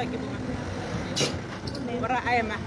lagi bunga. Berak ayam ah.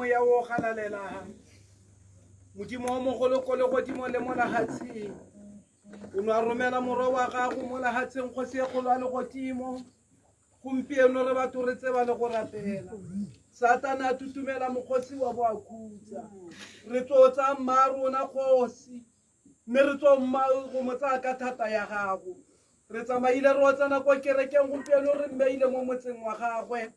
moya o galalelang modimo wa mogolokolo godimo le mo lehatsheng o ne a romela moro wa gago mo lehatsheng kgosi e kgolo a legodimo gompieno re batho re tseba le go rapela satana a tutumela mokgosi wa bo a khutsa re tsotsa mma rona kgosi mme re tso mma go mo tsaya ka thata ya gago re tsamaile re otsana ko kerekeng gompieno re mmeile mo motseng wa gagwe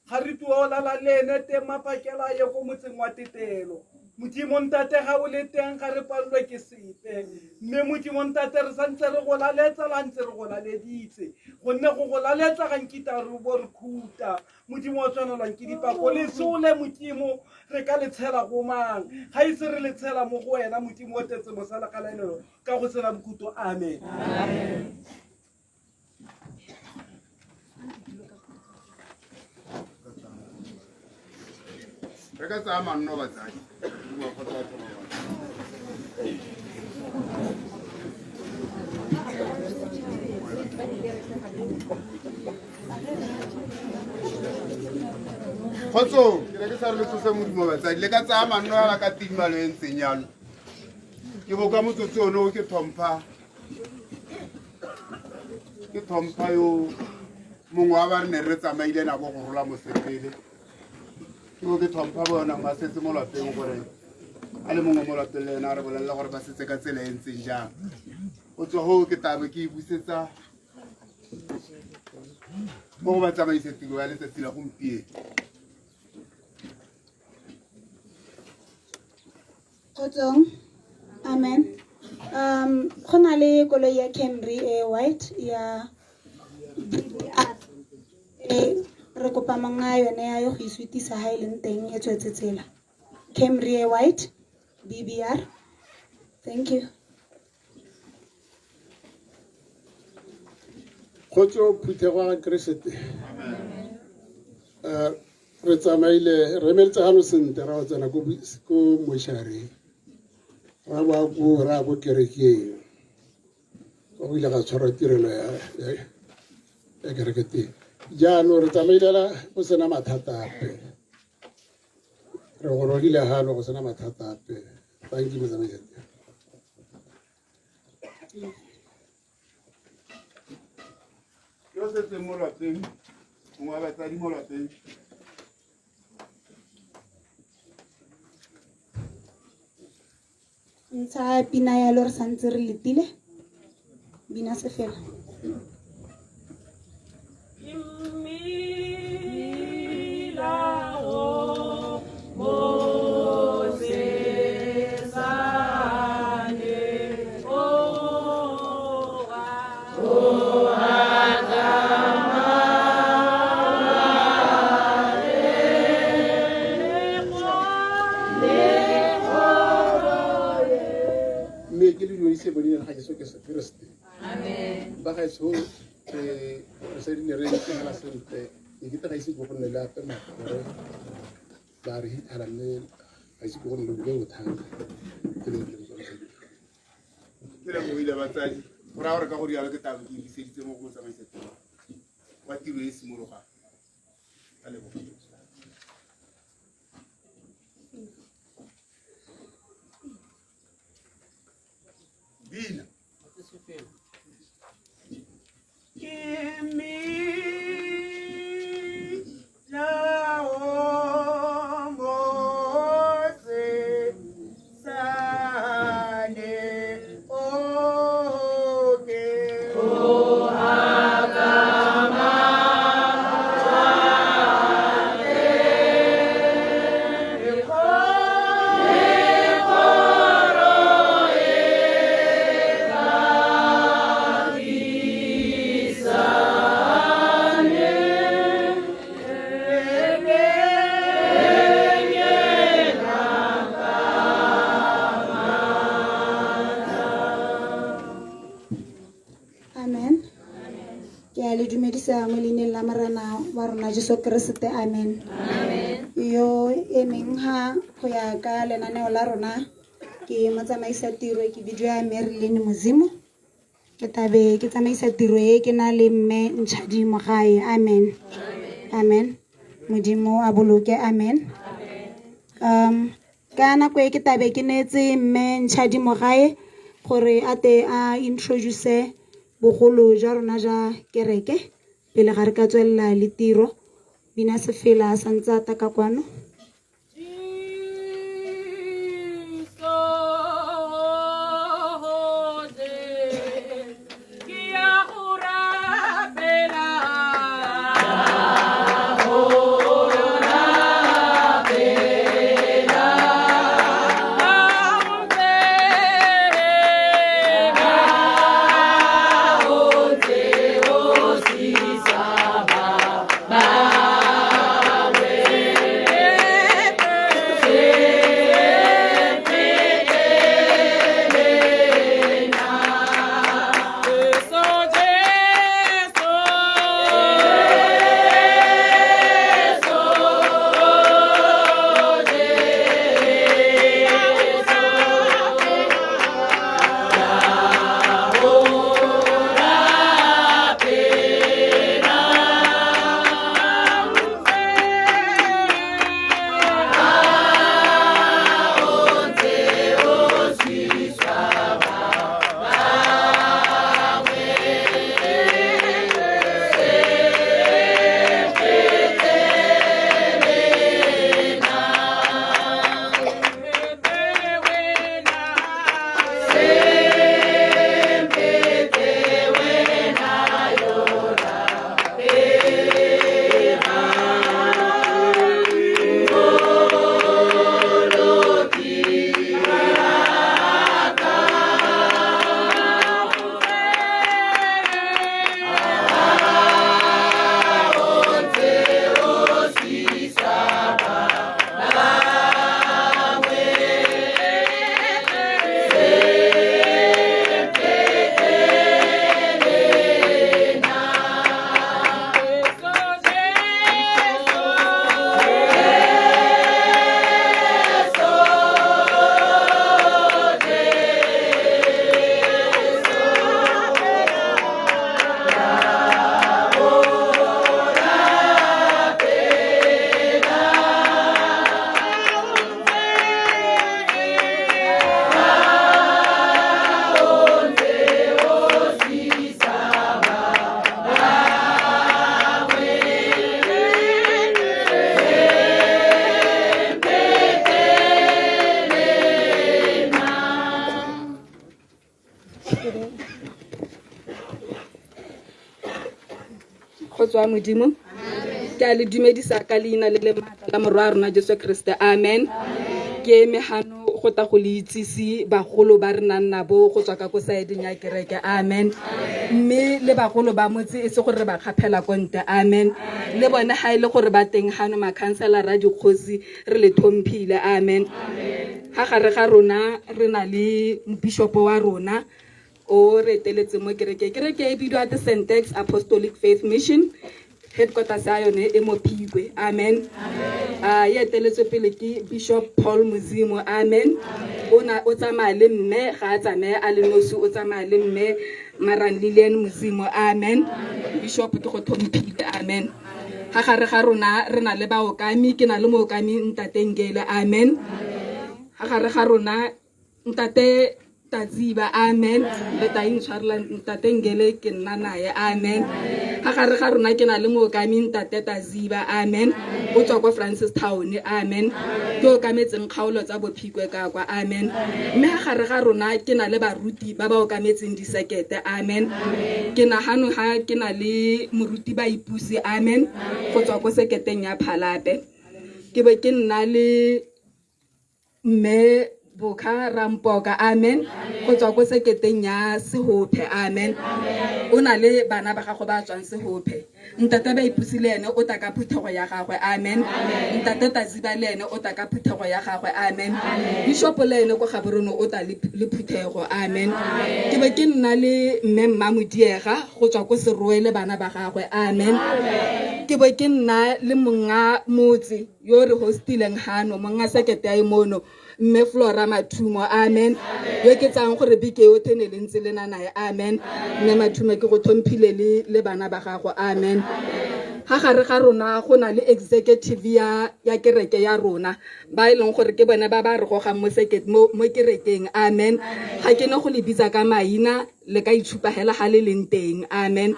ga re tua o lala le ene teng mapakela ye ko motseng wa Tetelo modimo ntate ga o le teng ga re palelwe ke sepe mme modimo ntate re santse re go laletsa la ntse re go laleditse gonne go go laletsa ga nkita re bo re khuta modimo wa tshwanelwang ke dipako le sole modimo re ka le tshela go mang ga ise re le tshela mo go wena modimo o tetse mosalakalaelelo ka go sena bokuto amen re ka tsaya manno batsadi kgotsong ke ne ke sa re le tsose modimo batsadi le ka tsaya manno ala ka timalo e ntseng yalo ke boka motsotso ono ke thompha yo mongwe wa ba re ne re tsamaile nabo go rola mosepele ke bo ke thompha bona ba setse mo lapeng gore a le mongwe mo lapeng le ena a re bolelela gore ba setse ka tsela e ntseng jang go tswa go ke tabe ke busetsa mo go ba tsamaise tiro ya letsatsi la gompieno Kgotsong. Amen. Go na le koloi ya Camry e white ya BBR. Re kopa manga yone ya go isutisa ha ile nteng e tswetse tsela. Camry e white BBR. Thank you. Khotso Phuthegwa Kriste. Re tsamaile re meletse hano sente ra tsena go moshari. Ra ba go ra go kerekeng. Go ile ga tshwara tirelo ya kerekete. Jaanong re tsamaile la go sena mathata ape. Re go rogile hano go sena mathata ape. Thank you motsamaisetsi. yo setse mo lapeng mongwe wa batsadi mo lapeng Ntsha pina ya lo re santse re letile. Bina se fela. Amen. Baka so sa dinere ke la sente e kita ga ise go nne la pe makore ba re hitalane ga ise go nne le bothata ke le go ile batsadi ra gore ka go dialo ke tabe ke biseditse mo go tsamaisa tiro wa tiro e simologa a le go Bina. Jesu Kriste amen. Amen. Yo emeng ha go ya ka lenaneo la rona ke motsamaisa tiro ke bidwa Marilyn Mozimo ke tabe ke tsamaisa tiro e ke na le mme Ntshadi Mogae amen. Amen. Modimo a boloke amen. ka nako e ke tabe ke netse mme Ntšhadi Mogae gore a te a introduce bogolo jwa rona ja kereke pele ga re ka tswelela le tiro. Bina Sefela a santse a taka kwano. Khotswa modimo ke a le dumedisa ka leina le le matla la morwa rona Jesu Kriste amen ke mehano go ta go le itsisi bagolo ba rena nna bo go tswa ka go saeding ya kereke amen mme le bagolo ba motse e se gore ba kgaphela konte amen le bona ha ile gore ba teng hano ma counselor ra dikgosi re le thomphile amen ha gare ga rona re na le bishop wa rona o re teletse mo kereke e bidwa at Syntax Apostolic Faith Mission headquarters ya yone e mo Phikwe amen ye teletse pele ke Bishop Paul Muzimo amen o tsamaya le mme ga a tsamaya a le nosi o tsamaya le mme Maran Lilian Muzimo amen Bishop ke go thomphile amen ha gare ga rona re na le baokami ke na le mookami Ntate Ngele amen ha gare ga rona Ntate Taziba amen le ta intshwarela Ntate Ngele ke nna nae amen ha gare ga rona ke na le mookami Ntate Taziba amen o tswa kwa Francis Town amen ke o kametseng kgaolo tsa Bophikwe ka kwa amen mme ha gare ga rona ke na le baruti ba ba o kametseng disekete amen ke nagano ha ke na le moruti ba ipusi amen go tswa kwa seketeng ya Phalape ke be ke nna le mme Boka Rampoka amen go tswa go seketeng ya Sehophe amen o na le bana ba gago ba tswang Sehophe Ntate ba ipusile ene o ta ka phuthego ya gagwe amen Ntate Taziba le ene o ta ka phuthego ya gagwe amen Bishop le ene go Gaborone o ta le phuthego amen ke be ke nna le mme Mmamodiega go tswa go Seroe le bana ba gagwe amen ke be ke nna le monga motse yo re hostileng hano monga sekete ya imono mme Flora Mathumo amen yo ke tsang gore bike yo tene le ntse le nanae amen mme Mathumo ke go thomphile le bana ba gago amen ha gare ga rona go na le executive ya kereke ya rona ba e leng gore ke bone ba ba re gogang mo kerekeng. Amen. Ga ke ne go le bitsa ka maina le ka itshupa hela ha le leng teng. Amen.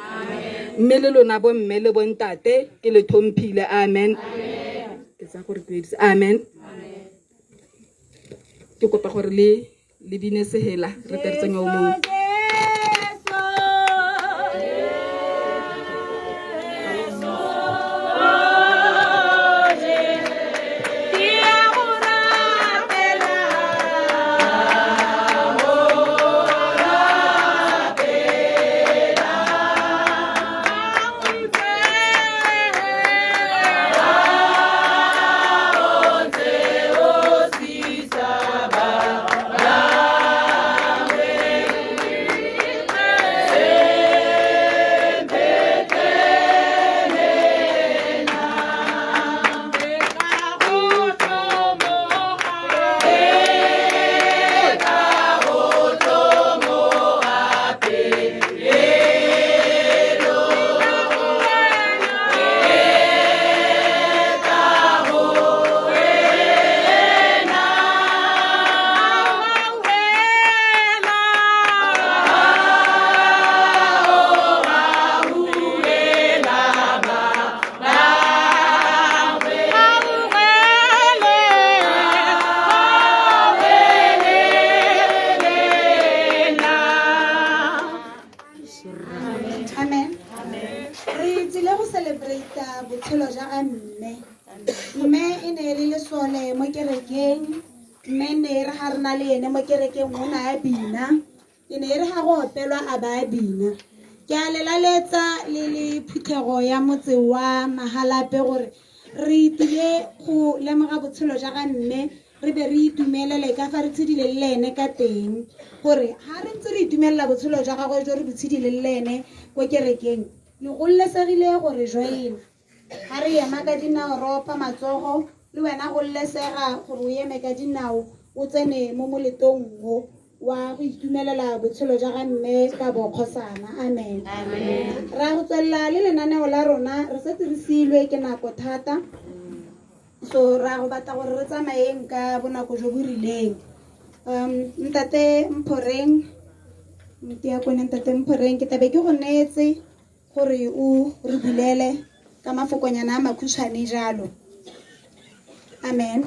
Mme le lona bo mme le bo ntate ke le thomphile. Amen. Ke tsa gore ke editse. Amen. Ke kopa gore le bine sehela re teretseng o mo. Ya motse wa Mahalape gore re tile go lemoga botshelo ja ga mme re be re itumelele ka fa re tshedile le ene ka teng gore ha re ntse re itumelela botshelo ja gagwe jo re botshedile le ene ko kerekeng le gollesegile gore joina ha re ema ka dinao ropa matsogo le wena go llesega gore o eme ka dinao o tsene mo moletong go wa go itumelela botshelo ja ga mme ka bokgosana. Amen. Ra go tswella le lenaneo la rona re setse re silwe ke nako thata, so ra go batla gore re tsamaeng ka bonako jo bo rileng. Ntate Mphoreng, Ntate Mphoreng, ke tabe ke go neetse gore o re bulele ka mafokonyana a makhutshwane jalo. Amen.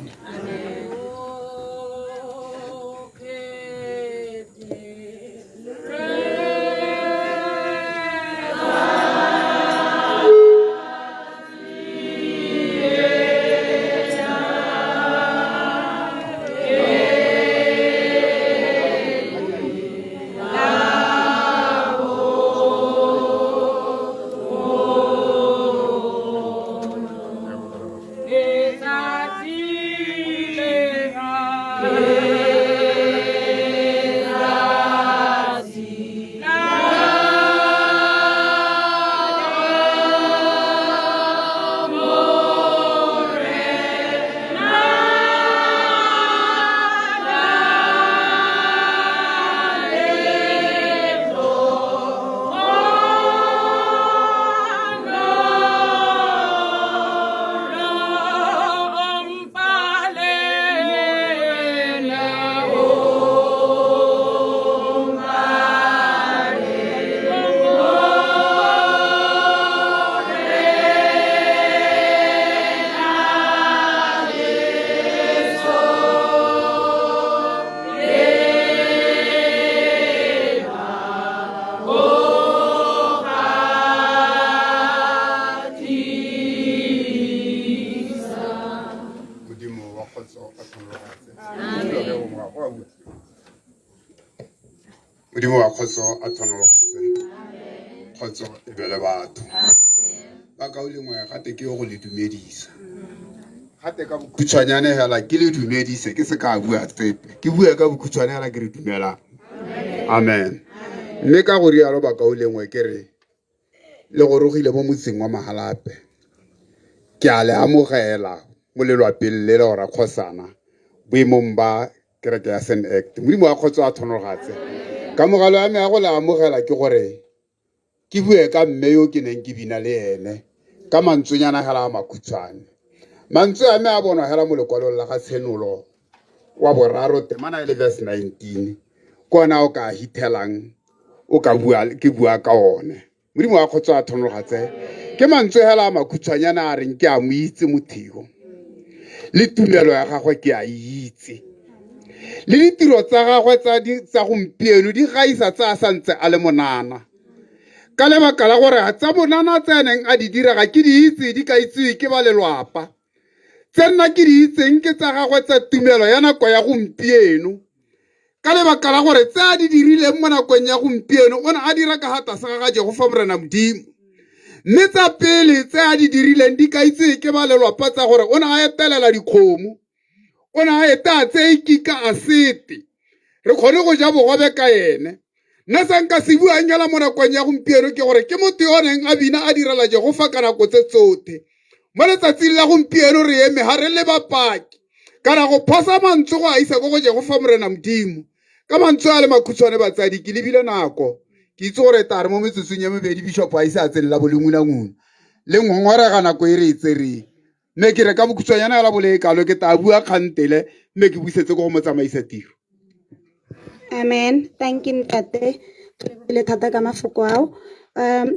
Modimo wa kgotso a tshwanologatse kgotso e be le batho ba ka o lengwe gate ke go le dumedisa gate ka bokhutshwanyane hela ke le dumedise ke se ka bua tsepe ke bua ka bokhutshwane hela ke re dumela. Amen. Mme ka go rialo ba ka o lengwe ke re le go rogile mo motseng wa Mahalape ke a le amogela mo lelwapeng le le ora khosana boemong ba kereke ya St. Act. Modimo wa kgotso a tshwanologatse ka mogalo ya me a go le amogela ke gore ke bue ka mme yo ke neng ke bina le ene ka mantswenyana hela a makhutshwane. Mantswe a me a bonwa hela mo lekwalong la ga tshenolo wa boraro temana le verse 19 kona o ka hithelang o ka bua ka one. Modimo wa khotsa a thonologatse ke mantswe hela a makhutshwanyana a reng ke a mo itse motheo le tumelo ya gagwe ke a itse le ditiro tsa gagwe tsa gompieno di gaisa tsa santse a le monana ka lebaka la gore tsa monana tse neng a di dira ga ke di itse di ka itse ke ba lelwapa tse nna ke di itseng ke tsa gagwe tsa tumelo ya nako ya gompieno ka lebaka la gore tse a di dirileng mo nakong ya gompieno o ne a dira ka hata sa ga Jehova Morena Modimo mme tsa pele tse a di dirileng di ka itse ke ba lelwapa tsa gore o ne a etelela dikgomo o ne a eta tse ikika a sete re kgone go ja bogobe ka ene nna sa nka se buang hela mo nakong ya gompieno ke gore ke motho yo neng a bina a direla Jehova ka nako tse tsotlhe mo letsatsing la gompieno re eme ha re le bapaki kana go phosa mantswe go a isa go Jehova Morena Modimo ka mantswe a le makhutshwane batsadi ke lebile nako ke itse gore tare mo metsotsong ya mebedi Bishop a isa a tsela bolenguna le ngongorega nako e re itsere mme ke re ka bokhutshwanyana ya la bole kalo ke ta bua kgantele mme ke buisetse go mo tsamaisa tiro. Amen. Thank you Ntate. Le thata ka mafoko ao.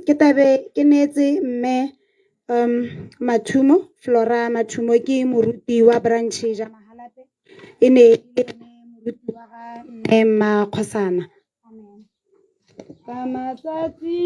Ke tabe ke netse mme Mathumo Flora Mathumo ke moruti wa branch ja Mahalape e ne moruti wa ga mme Makhosana. Amen. Ka matsatsi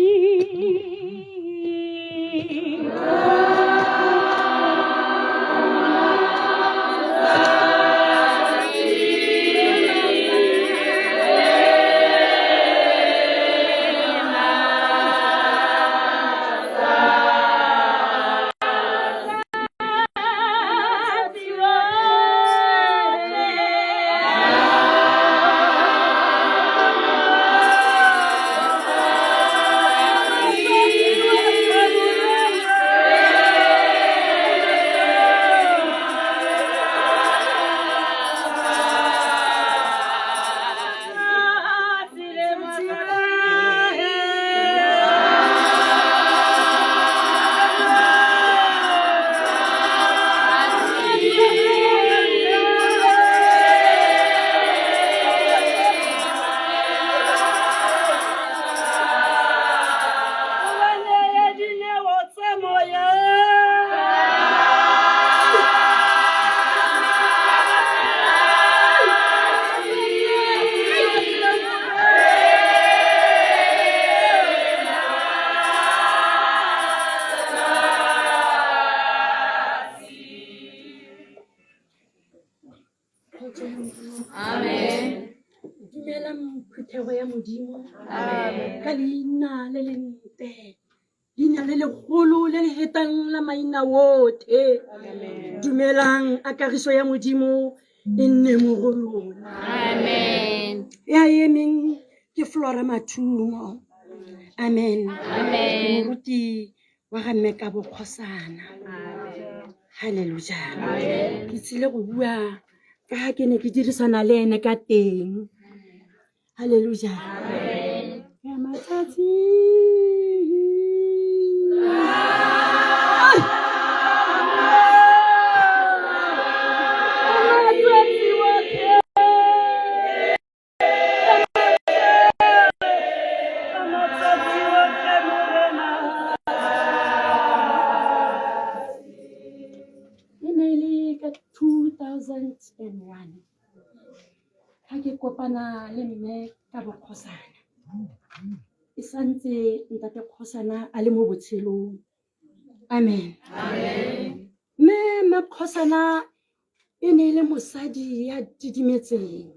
Amen. Dumela mphutego ya Modimo. Amen. Ka leina le lente. Leina le legolo le le hetang la maina wote. Amen. Dumelang a kagiso ya Modimo e nne mo go lona. Amen. Ya emeng ke Flora Mathumo. Amen. Amen. Moruti wa ga mme ka Bokhosana. Amen. Hallelujah. Amen. Ke tsile go bua ka ke ne ke dirisana le ene ka teng. Hallelujah. Amen. Ya matsatsi ka 2001 ha ke kopana le mme ka Bokhosana e santse ntate Khosana a le mo botshelong. Amen. Amen. Mme Makhosana e ne le mosadi ya didimetseng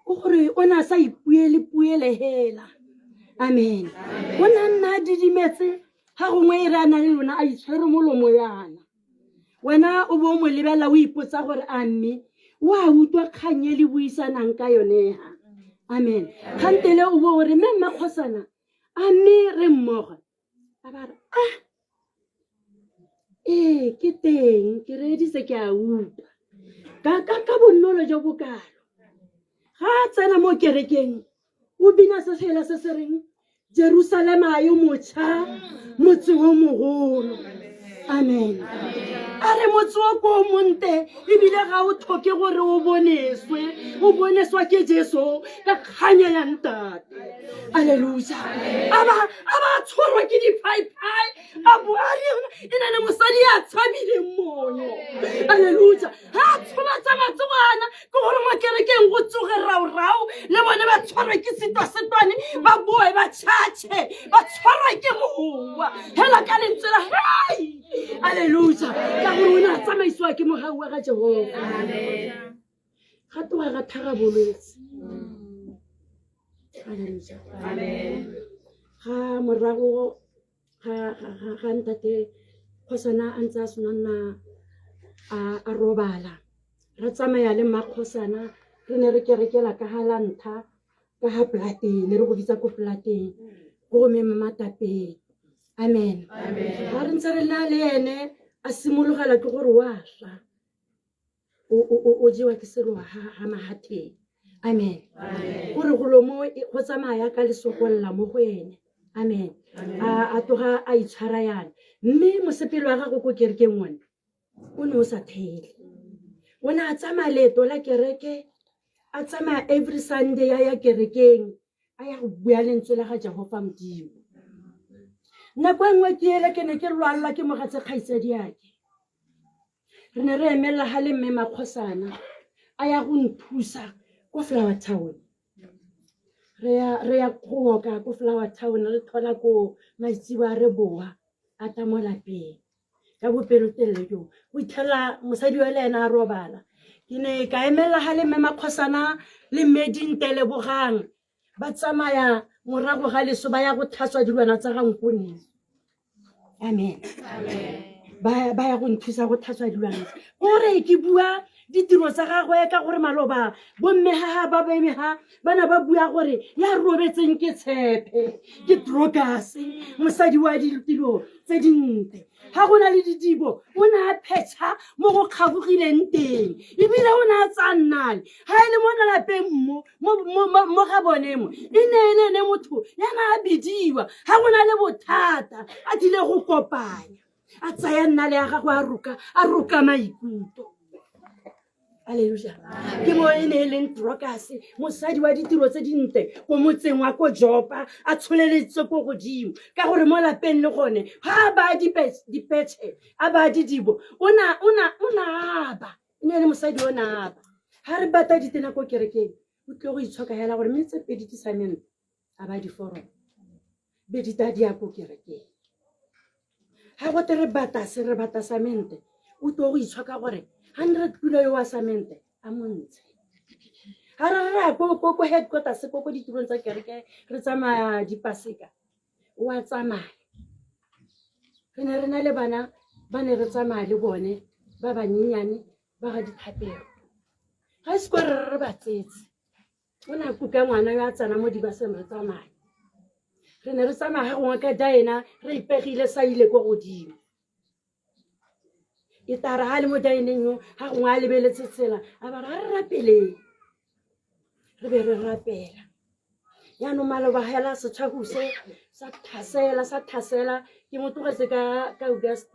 o gore o na sa ipuele hela. Amen. O na nna didimetse ha gongwe e rana le lona a itshwere molomo yana wena o bo mo lebela o ipotsa gore a mme wa utlwa kganye le buisanang ka yone ha. Amen. Khantele o bo re mme Makhosana a mme re mmogo a ba re ke teng ke reditse ke a utlwa ka bonolo jo bokalo ga tsena mo kerekeng o bina se fela se se reng Jerusalema yo motsha motse o mogolo amen a re motse wa ko monte ebile ga o tlhoke gore o boneswa ke Jesu ka kganya ya ntate alleluia a ba tshwarwa ke dipaipai a boari e na le mosadi ya tshabile moyo alleluia ha tshola tsa matswana ke gore mo kerekeng go tsoge rao le bone ba tshwarwa ke setwane ba boe ba tšhatše ba tshwarwa ke mowa hela ka lentswe la hai alleluia ka gore o ne a tsamaisiwa ke mogau wa ga Jehova ga toga ga tharabolwetse alleluia ga morago ga ntate Kgosana a ntse a sonanna a robala ra tsamaya le Makgosana re ne re kerekela ka halantha ka ha plateng re go bitsa ko plateng go me mamatapeng amen ga re ntse re na le ene a simologela ke gore wa swa o jewa ke serwa ha mahatheng amen gore go lo mo go tsamaya ka lesokolla mo go ene amen a toga a itshwara yana mme mosepelo wa gago ko kerekeng one o ne o sa thele o ne a tsamaya leeto la kereke a tsamaya every Sunday ya kerekeng a ya go bua lentswe la ga Jehova Modimo nako nngwe ke ele ke ne ke lwalla ke mogatse kgaitsedi yake re ne re emela ha le mme Makgosana a ya go nthusa ko Flower Town re ya khoka ko Flower Town re thola ko maitsiwa re boa a ta mo lapeng ka bopelotelele jo o ithela mosadi wa lena a robala ke ne ka emela ha le mme Makgosana le Medinte le bogang ba tsamaya morago ga leso ba ya go thatswa dilwana tsa gankone amen ba ya go nthusa go thatswa dilwana gore ke bua ditiro tsa gagwe ka gore maloba bomme ha ba beme ha bana ba bua gore ya robetseng ke tshepe ke Dorcas mosadi wa ditiro tse dinte ha gona le didibo o na a phetsa mo go kgabogileng teng ebile o na a tsannale ha ile mo na lapeng mo ga bonemo e ne motho yana a bidiwa ha gona le bothata a dile go kopanya a tsaya nna le ya gago a ruka maikuto alleluia ke mo e ne leng Dorcas mosadi wa ditiro tse dinte go motseng wa ko Jopa a tsholeletse go godimo ka gore mo lapeng le gone ha ba dipetse a ba didibo ona aba ne le mosadi ona aba ha re bata ditena ko kerekeng o tle go itshoka hela gore metse pedi tisameng a ba di forum be di tadi ya ko kerekeng ha go tere bata samente o tle go itshoka gore 100 kilo yo wa samente a montshe ha ra ko headquarters ko ditirong tsa kereke re tsamaya dipaseka wa tsamaya re ne re na le bana ba ne re tsamaya le bone ba banyenyane ba ga dithapelo ga se kwa re ba tsetse o na kuka ngwana yo a tsana mo dibaseng re tsamaya re ne re tsamaya go ka Diana re ipegile sa ile go godimo e tara ha le mo Dianeng yo ha go a lebeletse tsela a ba re rapeleng re be re rapela ya no maloba hela se tshaguse sa thasela ke motogetse ka August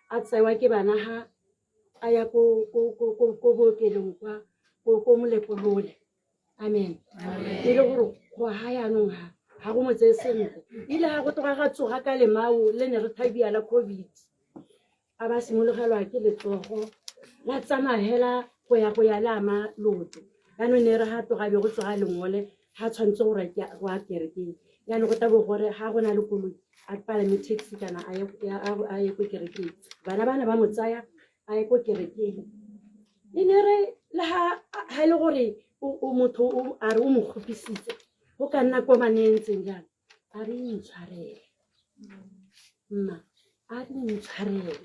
a tsewa ke bana ha a ya ko bokelong kwa ko molepolole amen ile gore go ha ya no ha go motse sentle ile ha go toga ga tsoga ka lemao le ne re thabia la COVID a ba simologelwa ke letsogo la tsamahela go ya la ma loto ya no ne re ha toga be go tsoga lengole ha tshwantse gore go a kerekeng ya no go tabo gore ha gona le koloi a palame taxi kana a ye ko kerekeng bana ba mo tsaya a ye ko kerekeng e ne re la ha ile gore o motho a re o mo kgopisitse go ka nna ko manentseng jana a re ntshwarele mma a re ntshwarele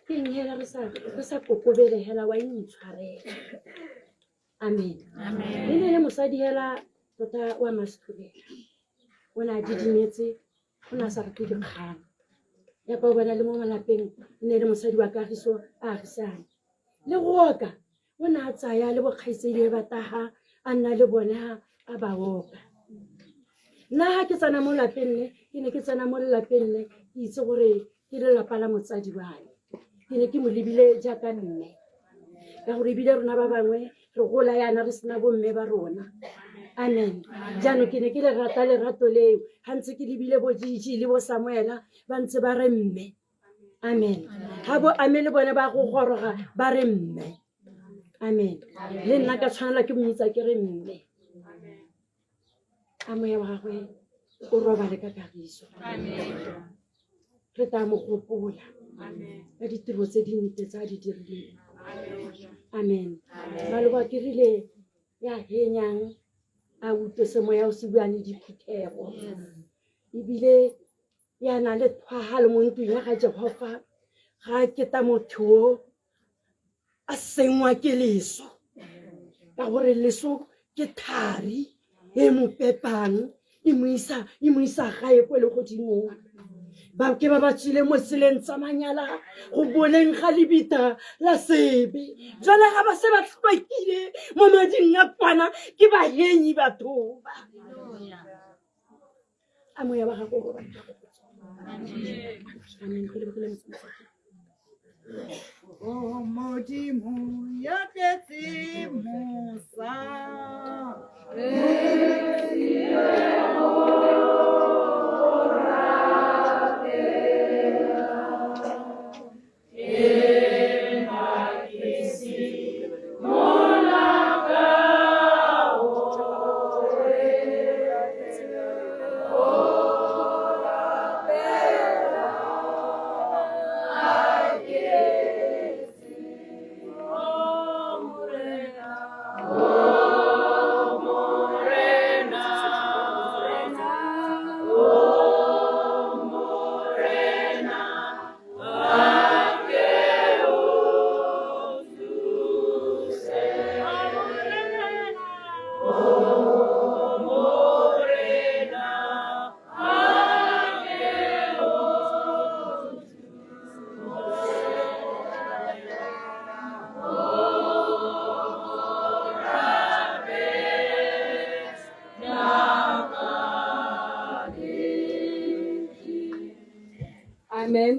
ke hela re sa kokobele hela wa ntshwarele amen ene le mosadi hela tota wa mastule ona didimetse ona sa re ke dikgang ya ba bona le mo malapeng ene le mosadi wa Kagiso a gisana le goka ona tsaya le bokgaitsedi ba taga a nna le bona a ba woka nna ha ke tsana mo lapeng le ke ne ke tsana mo lapeng le ke itse gore ke lelapa la motsadi wa me ke ne ke mo lebile jaaka mme ka gore ebile rona ba bangwe re gola yana re sena bomme ba rona amen jaanong ke ne ke le rata lerato leo ga ntse ke lebile bo Gigi le bo Samuela ba ntse ba re mme amen ga bo ame le bone ba go goroga ba re mme amen le nna ka tshwanela ke mmitsa ke re mme a moya wa gagwe o robale ka kagiso re tla mo gopola ka ditiro tse dintle tsa di dirileng amen maloba ke rile ya henyang a utlwe semoya o se buang le diphuthego ebile ya na le thwagalo mo ntlong ya ga Jehova ga keta motho o a sengwa ke leso ka gore leso ke thari e mo pepang e mo isa gae ko le godimo ba ke ba tsile mo tseleng tsa manyala go boleng ga lebita la sebe jona ga ba se ba tlhwekile mo mading a kwana ke bahenyi batho ba a moya ba ga go ba amen ke le bogele O Modimo ya tletse mosa amen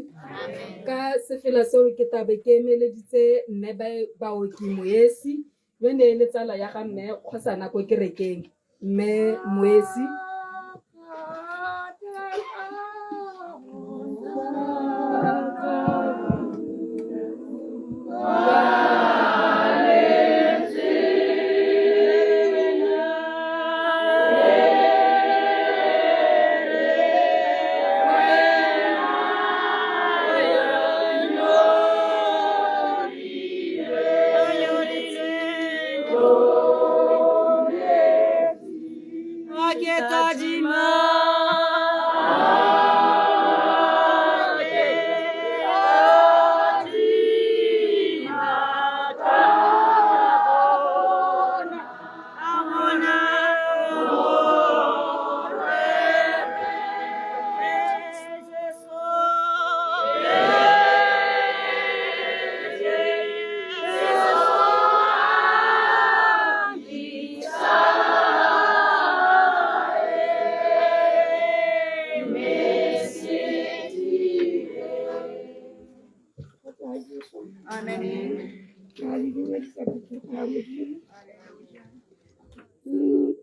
ka sefela seo ke tabe ke emeleditse mme baoki moesi le ne le tsala ya ga mme Kgosana ko kerekeng mme moesi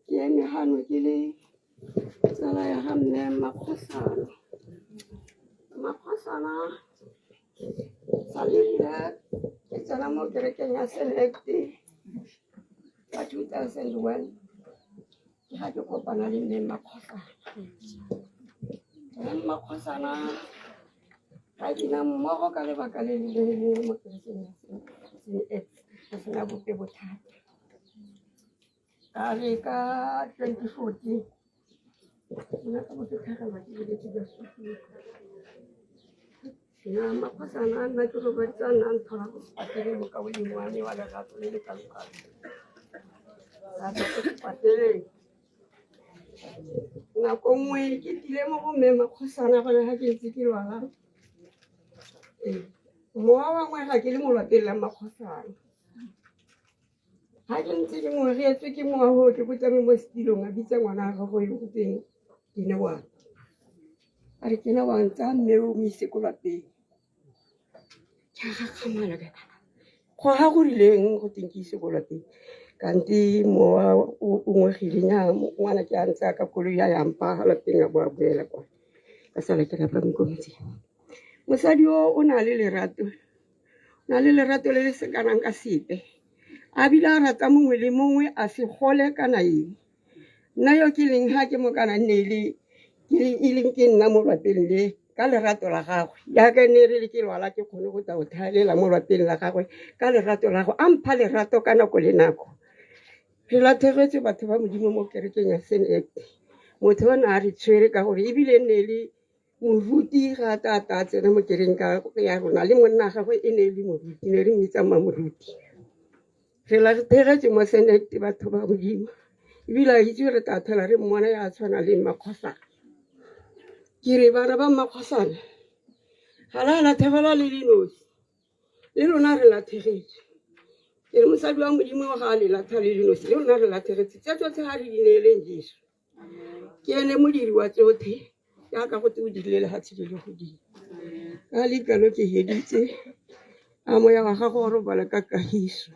Yeni hanu kili tsala ya ga mme Makgosana sa lebile ke tsena mo kerekeng ya Selecti ka 2001 ke ga ke kopana le mme Makgosana ga ke na mmogo ka lebaka le le mo kerekeng ya sena bope bothata ka re ka 2014 nna ka motho tlhagelwa ke bolwetse jwa sukiri na Makgosana nna ke robaditsa nna nthola go sepatele mo ka bodimo wa me wa lerato le le kalokalo ka ke sepateleng nako nngwe ke tile mo go mme Makgosana gone ga ke ntse ke lwala mowa wa ngwe ga ke le mo lapeng la Makgosana ga ke ntse ke ngwagetswe ke mowa go ke botsame mo setilong a bitsa ngwana a gago yo go teng ke ne wa a re ke na wa ntsa mme o mo ise ko lapeng ke a gakgamala ka kana go ga go rileng go teng ke ise ko lapeng kanti mowa o ngwegile nya ngwana ke a ntse ka koloi ya yampa lapeng a boa boela kwa ka sala ke rapa mo komitsi mosadi o na le lerato le le sekanang ka sepe a bila rata mongwe le mongwe a se gole kana eng nna yo ke leng ha ke mo kana nnele e leng ke nna mo lapeng le ka lerato la gagwe yaka ne re le ke lwala ke kgone go tsa go thalela mo lapeng la gagwe ka lerato la go ampha lerato ka nako le nako re lathegetse batho ba modimo mo kerekeng ya Senect motho o ne a re tshwere ka gore ebile ne le moruti ga ta tsena mo kereng ka ya rona le monna gagwe e ne le moruti ne re mmitsa moruti re lathegetse mo Senect batho ba modimo ebile a itse re tatela re mmona ya tshwana le Makgosana ke re bana ba Makgosana ga la lathegela le dinosi le rona re lathegetse ke re mosadi wa modimo ga le latha le dinosi le rona re lathegetse tse tsotlhe ga re di neeleng Jesu ke ene modiri wa tsotlhe yaka go tse o dirile lehatshe le godimo ka lekalo ke heditse a moya wa gago o robala ka kagiso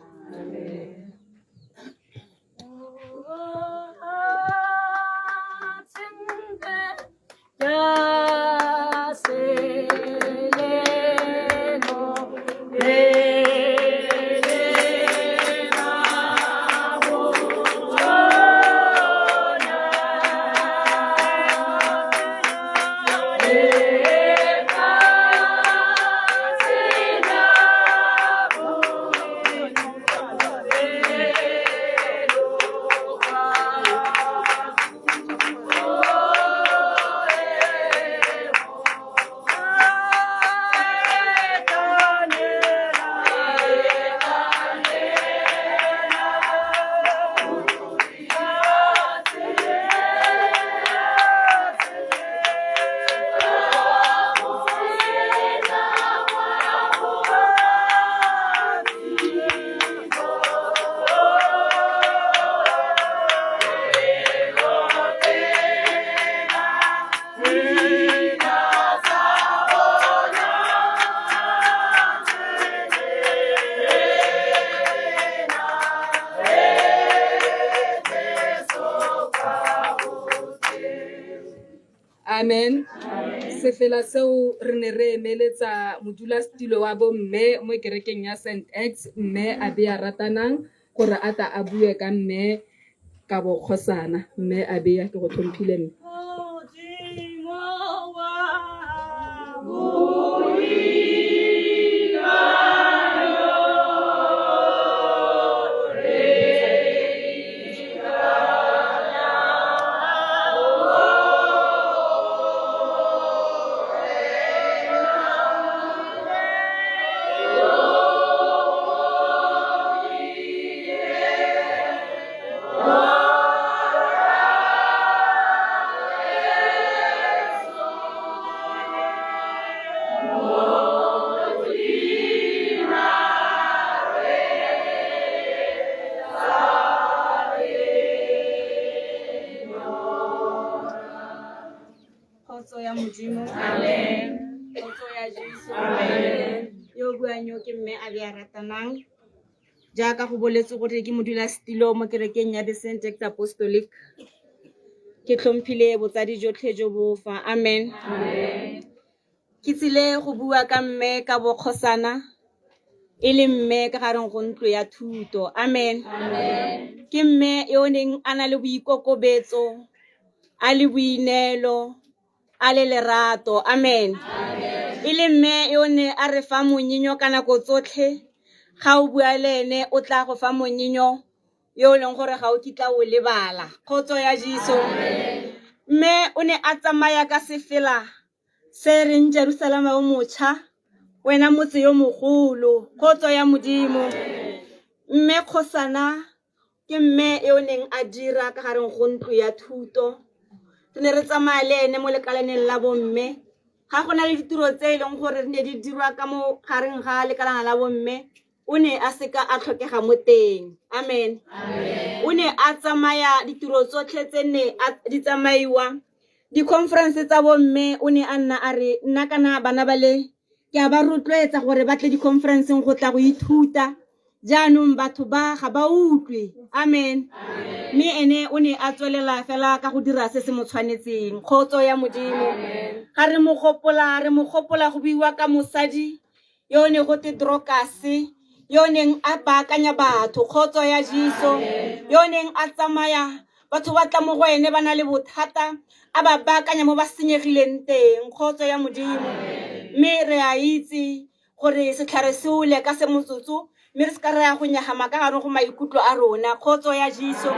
Amen. Se fela seo re ne re emeletsa modulasetilo wa bo mme mo kerekeng ya St. X mme a be a ratanang gore a ta a bue ka mme ka Bokgosana mme a be ya ke go tlhomphile mme ya Modimo. Amen. Kgotso ya Jesu. Amen. Yo buang yo ke mme a be a ratanang jaaka go boletse gore ke modulasetilo mo kerekeng ya the St. X Apostolic ke tlhomphile botsadi jotlhe jo bo fa. Amen. Amen. Ke tsile go bua ka mme ka Bokgosana e le mme ka gareng go ntlo ya thuto. Amen. Amen. Ke mme yo neng a na le boikokobetso a le boinelo a le lerato. Amen. Amen. Ile mme yo ne a re fa monyinyo ka nako tsotlhe ga o bua le ene o tla go fa monyinyo yo leng gore ga o kitla o lebala. Kgotso ya Jesu. Amen. Mme o ne a tsamaya ka sefela se reng Jerusalema o motsha wena motse yo mogolo. Kgotso ya Modimo. Mme Kgosana ke mme yo neng a dira ka gareng go ntlo ya thuto. Ne re tsamaya le ene mo lekalaneng la bomme ga go na le ditiro tse e leng gore ne di dirwa ka mo gareng ga lekalana la bomme o ne a seka a tlhokega mo teng. Amen. Amen. O ne a tsamaya ditiro tsotlhe tse ne di tsamaiwa di-conference tsa bomme o ne a nna a re nna kana bana bale ke a ba rotloetsa gore ba tle di-conferenceng go tla go ithuta jaanong batho ba ga ba utlwe amen mme ene o ne a tswelela fela ka go dira se se mo tshwanetseng kgotso ya modimo ga re mo gopola go buiwa ka mosadi yo ne go te Dorcas yo neng a baakanya batho kgotso ya Jesu yo neng a tsamaya batho ba tla mo go ene ba na le bothata a ba baakanya mo ba senyegileng teng kgotso ya modimo mme re a itse gore setlhare se ule ka se motsotso mme re se ka re ya go nyagama ka gare go maikutlo a rona kgotso ya Jesu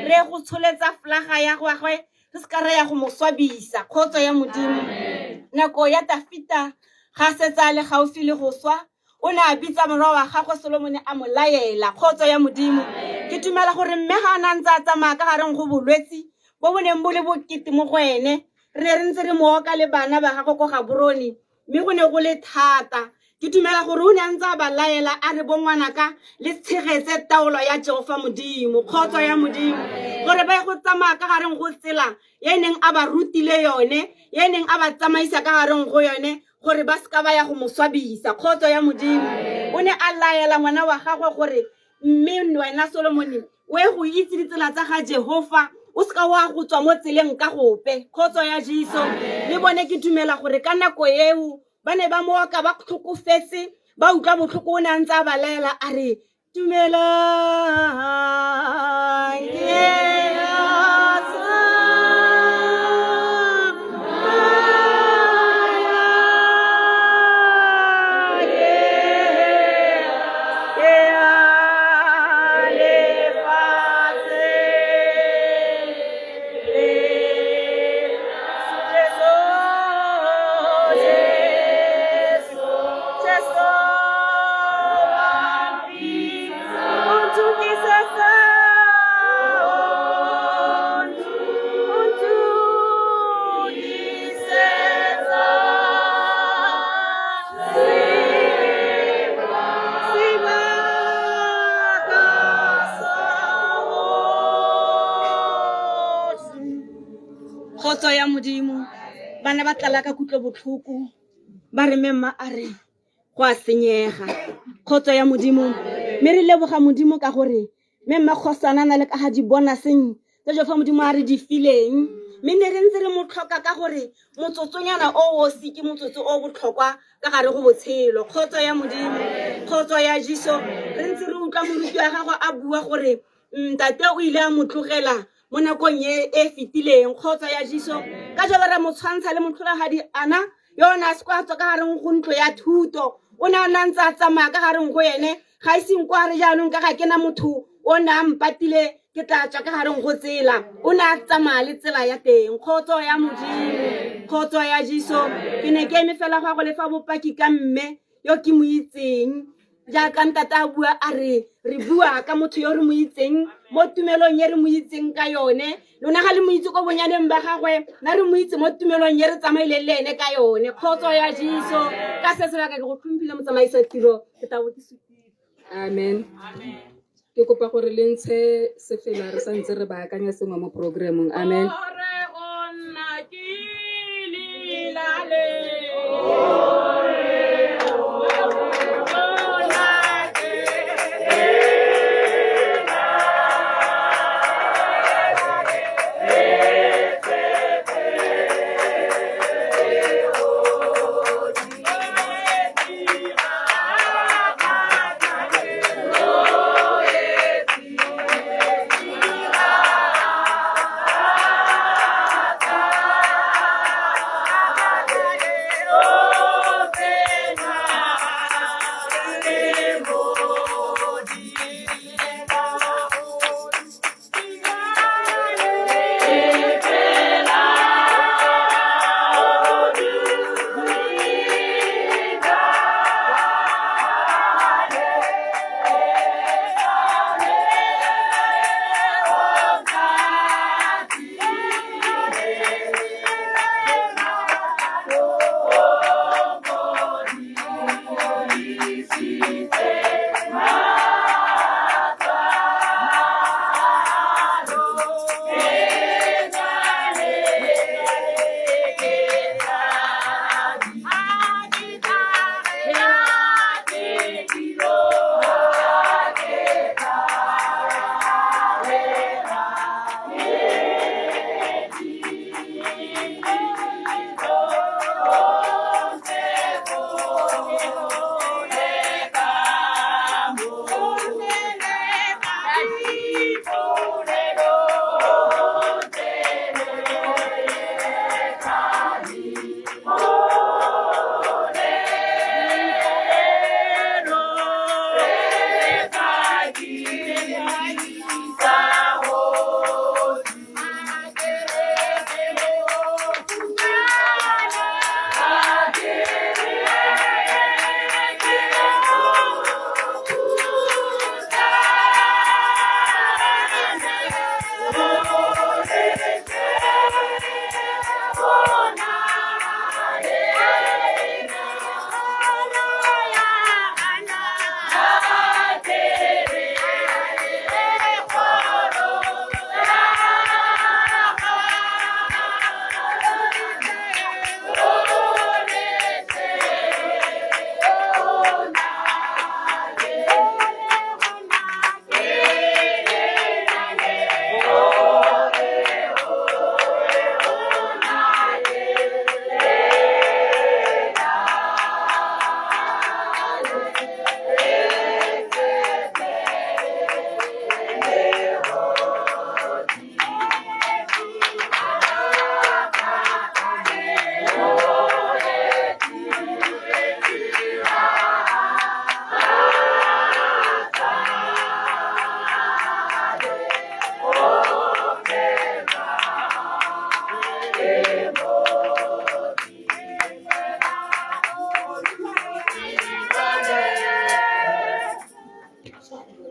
re go tsholetsa flaga ya gagwe re se ka re ya go mo swabisa kgotso ya modimo nako ya Dafita ga setsa le gaufi le go swa o ne a bitsa morwa wa gagwe Solomon a mo laela kgotso ya modimo ke tumela gore mme ga a nantsa a tsamaya ka gareng go bolwetsi bo bo neng bo le bokete mo go ene re ne re ntse re mo oka le bana ba gagwe ko Gaborone mme go ne go le thata ke tumela gore o ne a ntse a ba laela a re bongwanaka le tshegetse taolo ya Jehova modimo kgotso ya modimo gore ba go tsamaya ka gareng go tsela ye neng a ba rutile yone ye neng a ba tsamaisa ka gareng go yone gore ba ska ba ya go mo swabisa kgotso ya modimo o ne a laela ngwana wa gagwe gore mme wena Solomon we go itse ditsela tsa ga Jehova o ska wa go tswa mo tseleng ka gope kgotso ya Jesu le bone ke dumela gore ka nako eo ba ne ba moka ba tlhokofetse ba utlwa botlhoko o ne a ntse a ba laela a re dumela kgotso ya modimo bana ba tlala ka kutlo botlhoko ba re memma a re go a senyega kgotso ya modimo mme re leboga modimo ka gore memma kgosana na le ka ga di bonuseng tse Jehova modimo a re di fileng mme ne re ntse re mo tlhoka ka gore motsotsonyana o se ke motsotso o botlhokwa ka gare go botshelo kgotso ya modimo kgotso ya Jesu re ntse re utlwa moruti wa gagwe a bua gore ntate o ile a motlogela mo nakong e fetileng kgotso ya Jesu ka jalo re mo tshwantsha le motlholagadi ana yona a se kwa tswa ka gareng go ntlo ya thuto o ne a nantse a tsamaya ka gareng go ene ga iseng kwa re jaanong ka ga ke na motho o ne a mpatile ke tla tswa ka gareng go tsela o ne a tsamaya le tsela ya teng kgotso ya modimo kgotso ya Jesu ke ne ke eme fela go le fa bopaki ka mme yo ke mo itseng jaaka ntata a bua a re bua ka motho yo re mo itseng mo tumelong ye re mo itseng ka yone lona ga le mo itse ko bonyaneng ba gagwe na re mo itse mo tumelong ye re tsamaile le ene ka yone kgotso ya Jesu ka se se baka ke go tlhompile motsamaisa tiro ke tabo ke supile amen ke kopa gore le ntshe sefela re santse re baakanya sengwe mo programmong amen Oh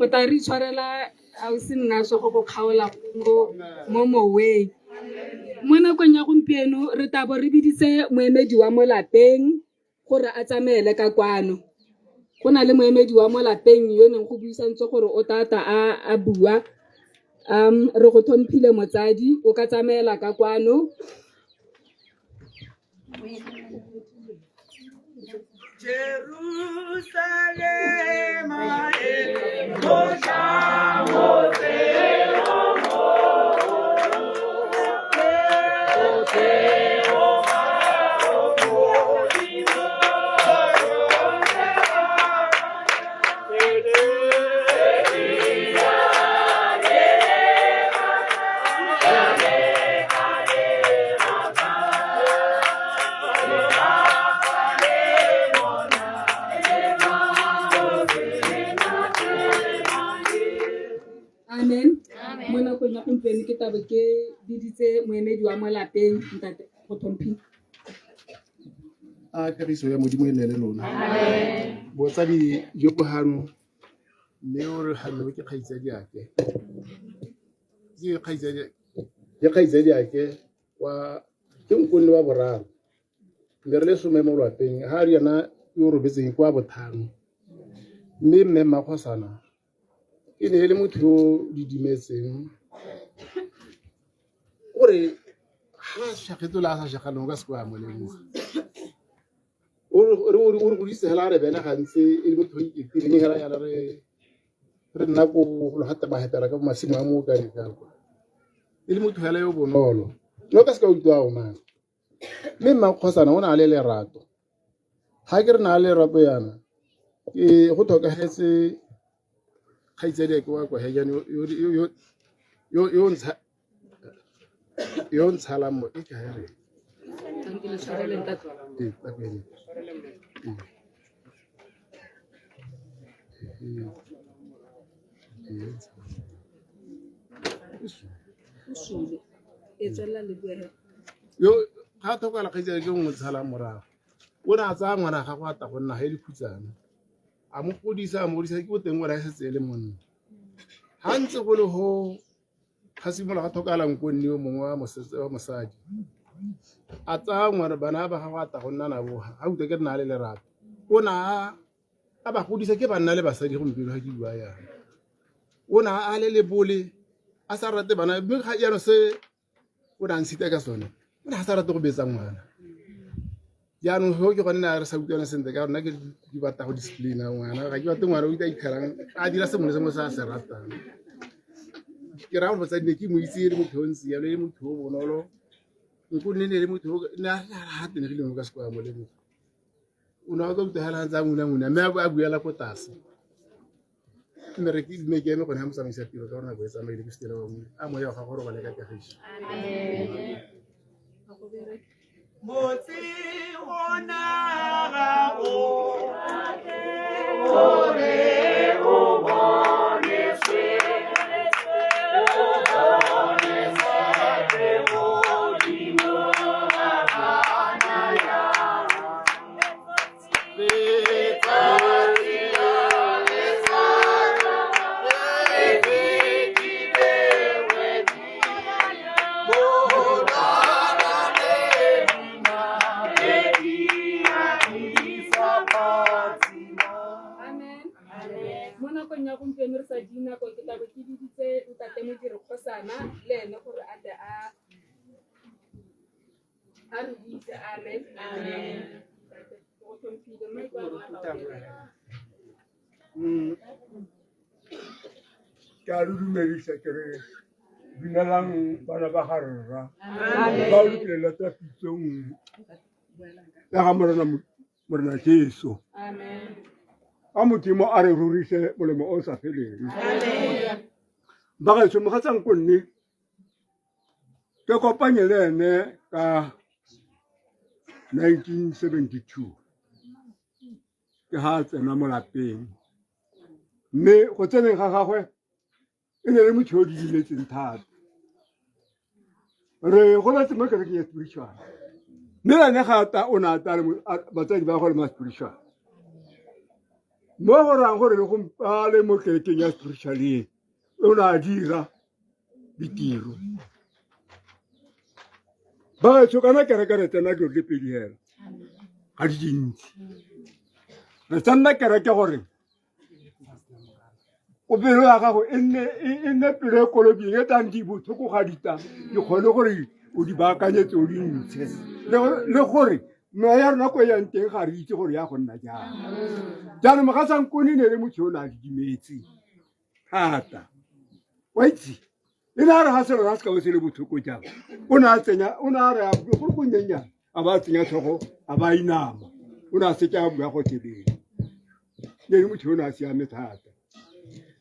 o tla re itshwarela a o se nna so go go kgaola mo moweng. Mo nakong ya gompieno re tabo re biditse moemedi wa mo lapeng gore a tsamaele ka kwano. Go na le moemedi wa mo lapeng yo neng go buisantse gore o tata a bua. Re go tlhomphile motsadi o ka tsamaela ka kwano. Jerusalem, Amen. Mo nakong ya gompieno ke tabo ke biditse moemedi wa mo lapeng ntate go tlhomphile. A kagiso ya modimo e nne le lona. Botsadi jo bogano mme o re gannwe ke kgaitsadi ake. Ke kgaitsadi ake wa ke nkgonne wa boraro. Mme re le some mo lapeng ha re yana yo robetseng kwa bothano. Mme mme Makgosana e ne le motho yo didimetseng gore ha shagetola sa shaganong ka se kwa mo lemoga. O re go disela re bena gantse e le motho e tireng hela ya re nna go lo hata ba hetela ka masimo a mo ka re ka kwa. E le motho hela yo bonolo. No ka se ka utwa o mang. Mme Makgosana o na le lerato. Ha ke re na le lerato yana ke go tlhokagetse khaitsedi ke wa kwa hejane yo ntshala mo e ka re yo ga thoka la khaitsedi ke mo tshala morago o na tsa ngwana ga go ata go nna he dikhutsana a mo godisa ke boteng go la setse le monna ha ntse go le ho ga simola ga thokalang konni yo mongwe wa mosadi a tsa ngwana bana ba ga go ata go nna na bo ha utwe ke nna le lerato o na a ba godisa ke banna le basadi gompieno ga ke bua yana o na a le lebole a sa rate bana mme ga yana se o na ntshita ka sone o na sa rate go betsa ngwana jaanong go ke gone na re sa utlwana sentle ka rona ke di batla go discipline ngwana ga ke batla ngwana o itse ikhalang a dira se mo sa se ratang ke ra go botsadi ke mo itse le motho o ntsi ya le motho o bonolo nko nne le motho na ha tenegile mo ka se kwa mo le motho o na go tshela tsa ngwana mme a buela ko tase mme re ke mme ke eme gone ha mo tsamaisa tiro ka rona go etsa maile ke stela wa mo a mo ya ga go re ba le ka kagiso. Amen. Motsi ona ga o Ka dumedisa ke re dumelang bana ba ga rra ba o letlela tsa pitsong ya ga morena Jesu. A modimo a re rurise molemo o sa feleng. Ba ga se mo ga tsang konni ke kopanye le ene ka 1972 ke ha tsena mo lapeng mme go tseneng ga gagwe e ne le motho o didimetseng thata re go la tsema ke re ke spiritual mme ene ga ta o na ta batsadi ba go le ma spiritual mo go rang gore le gompale mo kerekeng ya spiritualeng o na dira ditiro ba tsho kana kereke re tsena go le pedi hela ga di dintsi re tsena kereke gore o pelo ya gago e nne pelo e kolobing e tang di botlhoko ga ditang di kgone gore o di baakanyetse o di ntshe le gore meya ya rona ko e yang teng ga re itse gore ya go nna jang jaanong ga sankone ne le motho o ne a didimetse thata wa itse e ne a re ga selo ra se ka bo se le botlhoko jang o ne a re gore go nyenyana a ba tsenya tlhogo a ba inama o ne a seke a bua go telele ne le motho o ne a siame thata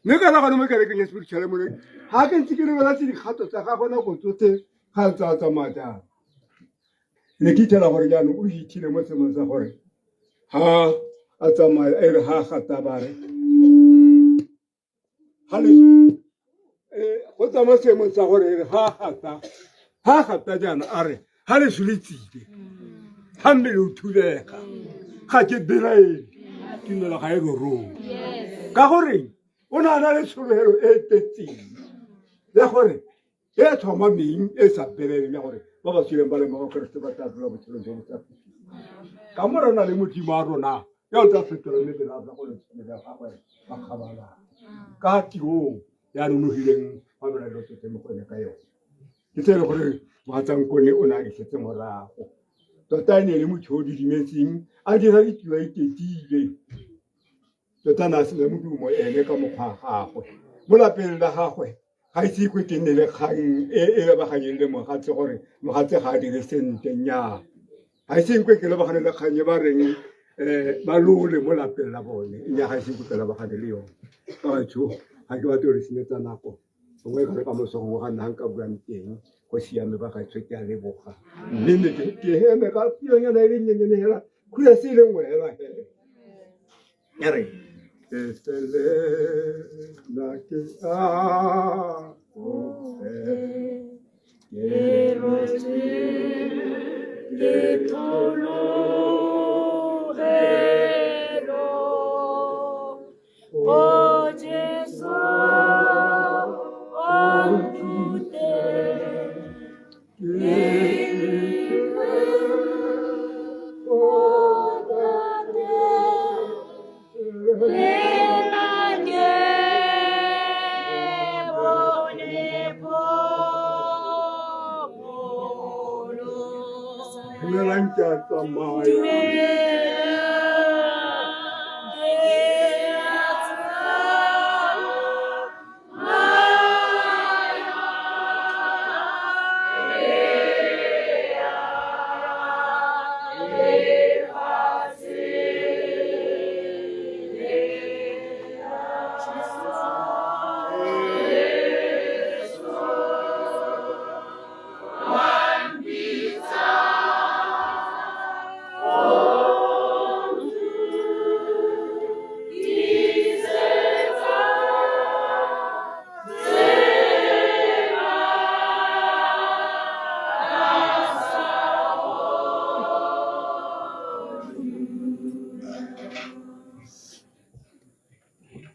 mme ka nagane mo kerekeng ya spirituale mone ga ke ntse ke lebelatse dikgato tsa ga gona go tsotlhe ga ntse a tsamaya jang ne ke ithela gore jaanong o ithile mo semong sa gore ha a tsamaya e re ha gata bare go tsamaya seemong sa gore e re ha gata jaana a re ga le soletsile ga mmele o thulega ga ke belaele tumelo ga e rorong ka goreng o ne a na le tshologelo e tetseng ya gore e tlhomameng e sa beleleng ya gore ba ba tswileng ba le mo go keresete ba tla dula botshelo jo bo sa ka mo re na le modimo a rona ya o tla fetola mebele a go le tshwanelo ya gagwe ba kgabalala ka tirong ya nonogileng fa bela dilo tsotlhe mo go ene ka yone ke se e le gore mogatsankone o ne a isetse morago tota e ne e le motho o didimetseng a dira ditiro a iketile tota ne a sena modumo ene ka mokgwa a gagwe mo lapeng la gagwe ga ise ikwe ke nne le kgang e lebaganyeng le mogatse gore mogatse ga a dire sentle nnyaa ga ise nkwe ke lebagane le kgang e ba reng ba lole mo lapeng la bone nnyaa ga ise ikwe ke lebagane le yone ka batho ga ke batle gore senyetsa nako gongwe kare ka mosogongwe ga nna nka buang teng go siame ba gaetsho ke a leboga mme ne ke heme ka pilonyana e le nyenyene hela khuya se e leng wela he ya re Selena que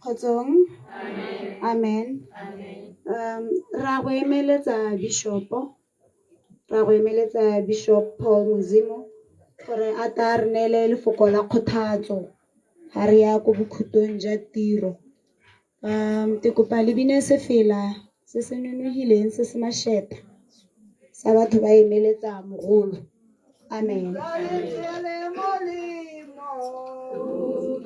Kgotsong. Amen. Ra go emeletsa Bishop Paul Muzimo gore a ta re neele lefoko la kgothatso ga re ya ko bokhutong jwa tiro. Ke kopa le bine sefela se se nonogileng se se mašeta sa batho ba emeletsa mogolo. Amen. Oh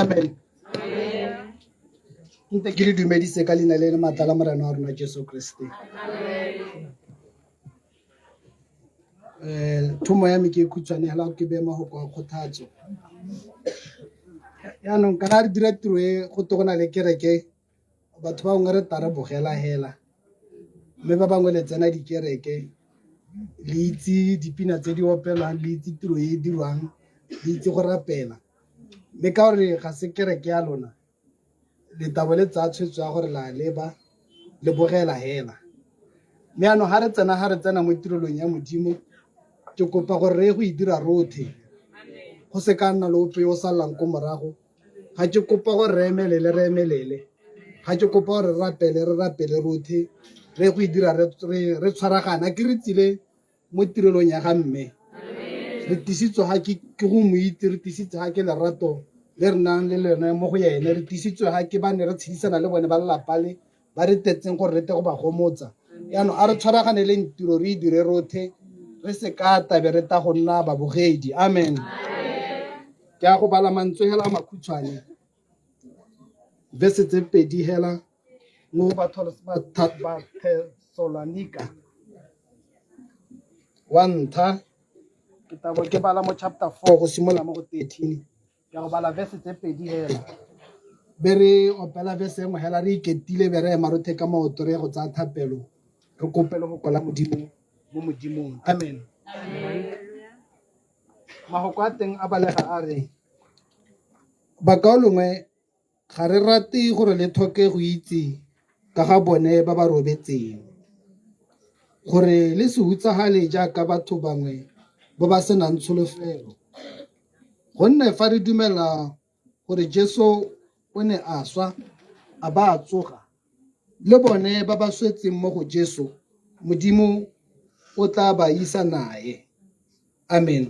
amen nte ke le dumedise ka leina le le maatla la morena wa rona Jesu Kriste thomo ya me ke khutshwane hela ke be mahoko a kgothatso yaanong kana re dira tiro e go togona le kereke batho ba bangwe re tare bogela hela mme ba bangwe le tsena dikereke le itse dipina tse di opelwang le itse tiro e dirwang le itse go rapela mme ka gore ga se kereke ya lona letabo le tsaya tshwetso ya gore la leba le bogela hela mme yaanong ga re tsena mo tirelong ya modimo ke kopa gore re go e dira rothe go se ka nna le ope yo o salang ko morago ga ke kopa gore re emelele ga ke kopa gore re rapele rothe re go e dira re tshwaragana ke re tsile mo tirelong ya ga mme re tisitswe ga ke go mo itse re tisitswe ga ke lerato le re nang le lone mo go yene re tisitswe ga ke ba ne re tshedisana le bone ba lelapa le ba re tetseng gore re te go ba gomotsa yaanong a re tshwaraganeleng tiro re e dire rothe re se ka tabe re ta go nna babogedi amen ke a go bala mantswe hela makhutshwane verse tse 2 hela mo Thessalonica 1 ke tabo ke bala mo chapter 4 go simola mo go 13 ke a go bala verse tse 2 hela be re opela verse engwe hela re iketile be re ema rothe ka maoto re go tsaya thapelo re kopele go kola modimo mo modimong amen mahoko a teng a balega a re bakaolongwe ga re rate gore le tlhoke go itse ka ga bone ba ba robetseng gore le se utsagale jaaka batho bangwe ba ba senang tsholofelo gonne fa re dumela gore Jesu o ne a swa a ba a tsoga le bone ba ba swetseng mo go Jesu modimo o tla ba isa nae amen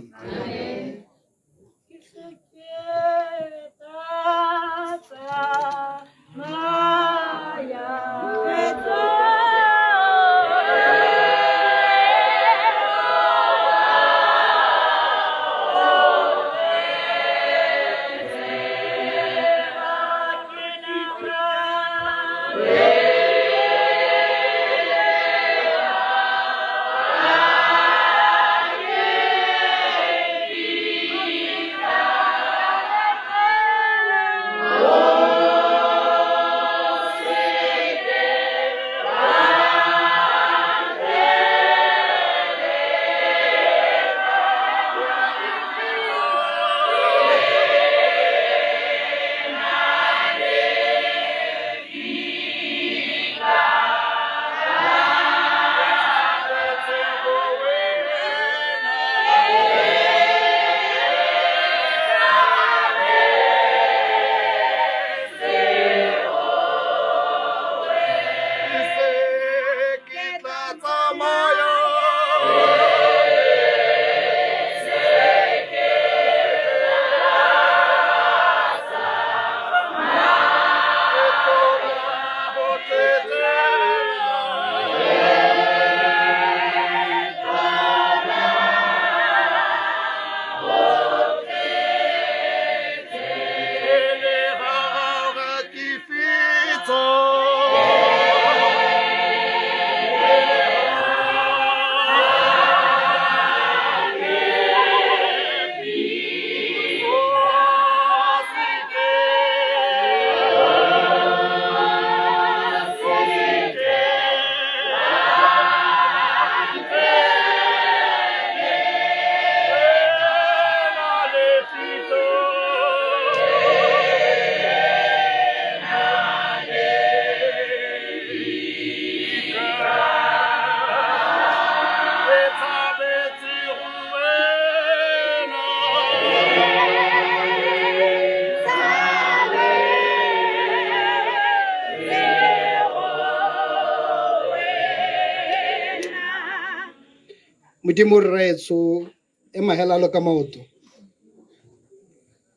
modimo rraetso e mahelalo ka maoto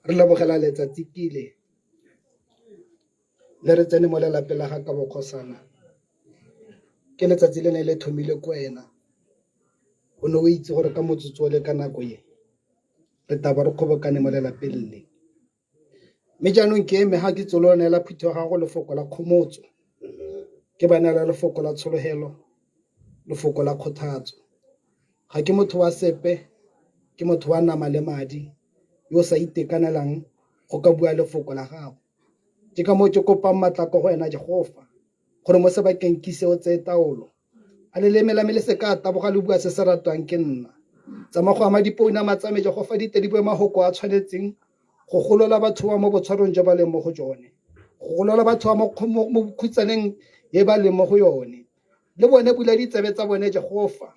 re lebogela letsatsi kile le re tsene mo lelapeng la ga ka bokgosana ke letsatsi le ne le thomile ko wena o ne o itse gore ka motsotso o le ka nako ye re taba re kgobokane mo lelapeng le mme jaanong ke eme ga ke tsoloneela phuthi wa gago lefoko la kgomotso ke ba neela lefoko la tshologelo lefoko la kgothatso ga ke motho wa sepe ke motho wa nama le madi yo o sa itekanelang go ka bua lefoko la gago ke ka moo ke kopang matlako go wena Jehova gore mo sebakeng ke ise o tseye taolo a leleme la me le se ka taboga le bua se se ratwang ke nna tsamago ama dipounama tsa me Jehova di tle di bue mahoko a tshwanetseng go golola batho ba mo botshwarong jo ba leng mo go jone go golola batho ba mo bokhutsaneng e ba leng mo go yone le bone bula ditsebe tsa bone Jehova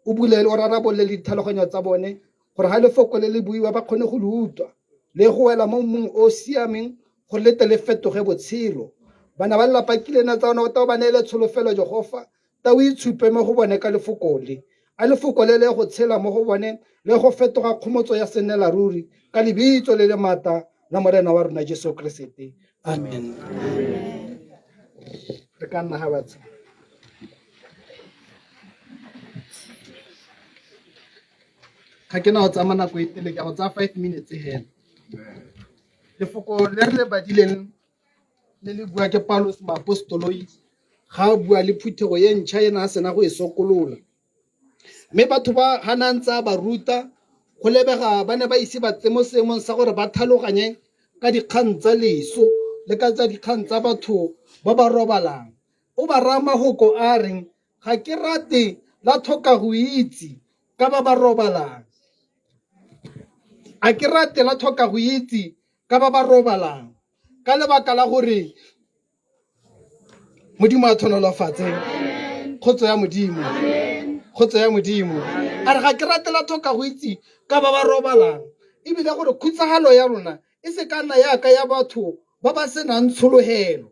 o bule o rarabolle le ditlhaloganyo tsa bone gore ga lefoko le le buiwa ba kgone go le utlwa le go wela mo mmung o siameng gore le tle le fetoge botshelo bana ba lelapa kilena tsa ona o ta ba neele tsholofelo Jehova ta o itshupe mo go bone ka lefoko le a lefoko le go tshela mo go bone le go fetoga kgomotso ya senela ruri ka lebitso le le mata la morena wa rona Jesu Kriste amen re ka nna ha batho ga ke na go tsama nako e tele ka go tsaya 5 minutes hela lefoko le re le badileng le le bua ke Paulos moapostoloi ga bua le phuthego ye ntšha ena a sena go e sokolola mme batho ba hana ntse ba ruta go lebega ba ne ba ise ba tsemo seemong sa gore ba tlhaloganye ka dikgang tsa leso le ka tsa dikgang tsa batho ba ba robalang o ba raya mahoko a reng ga ke rate la tlhoka go itse ka ba ba robalang a ke rate la tlhoka go itse ka ba ba robalang ka lebaka la gore modimo a tlhonolofatse kgotso ya modimo kgotso ya modimo a re ga ke rate la tlhoka go itse ka ba ba robalang ebile gore khutsagalo ya rona e se ka nna yaka ya batho ba ba senang tshologelo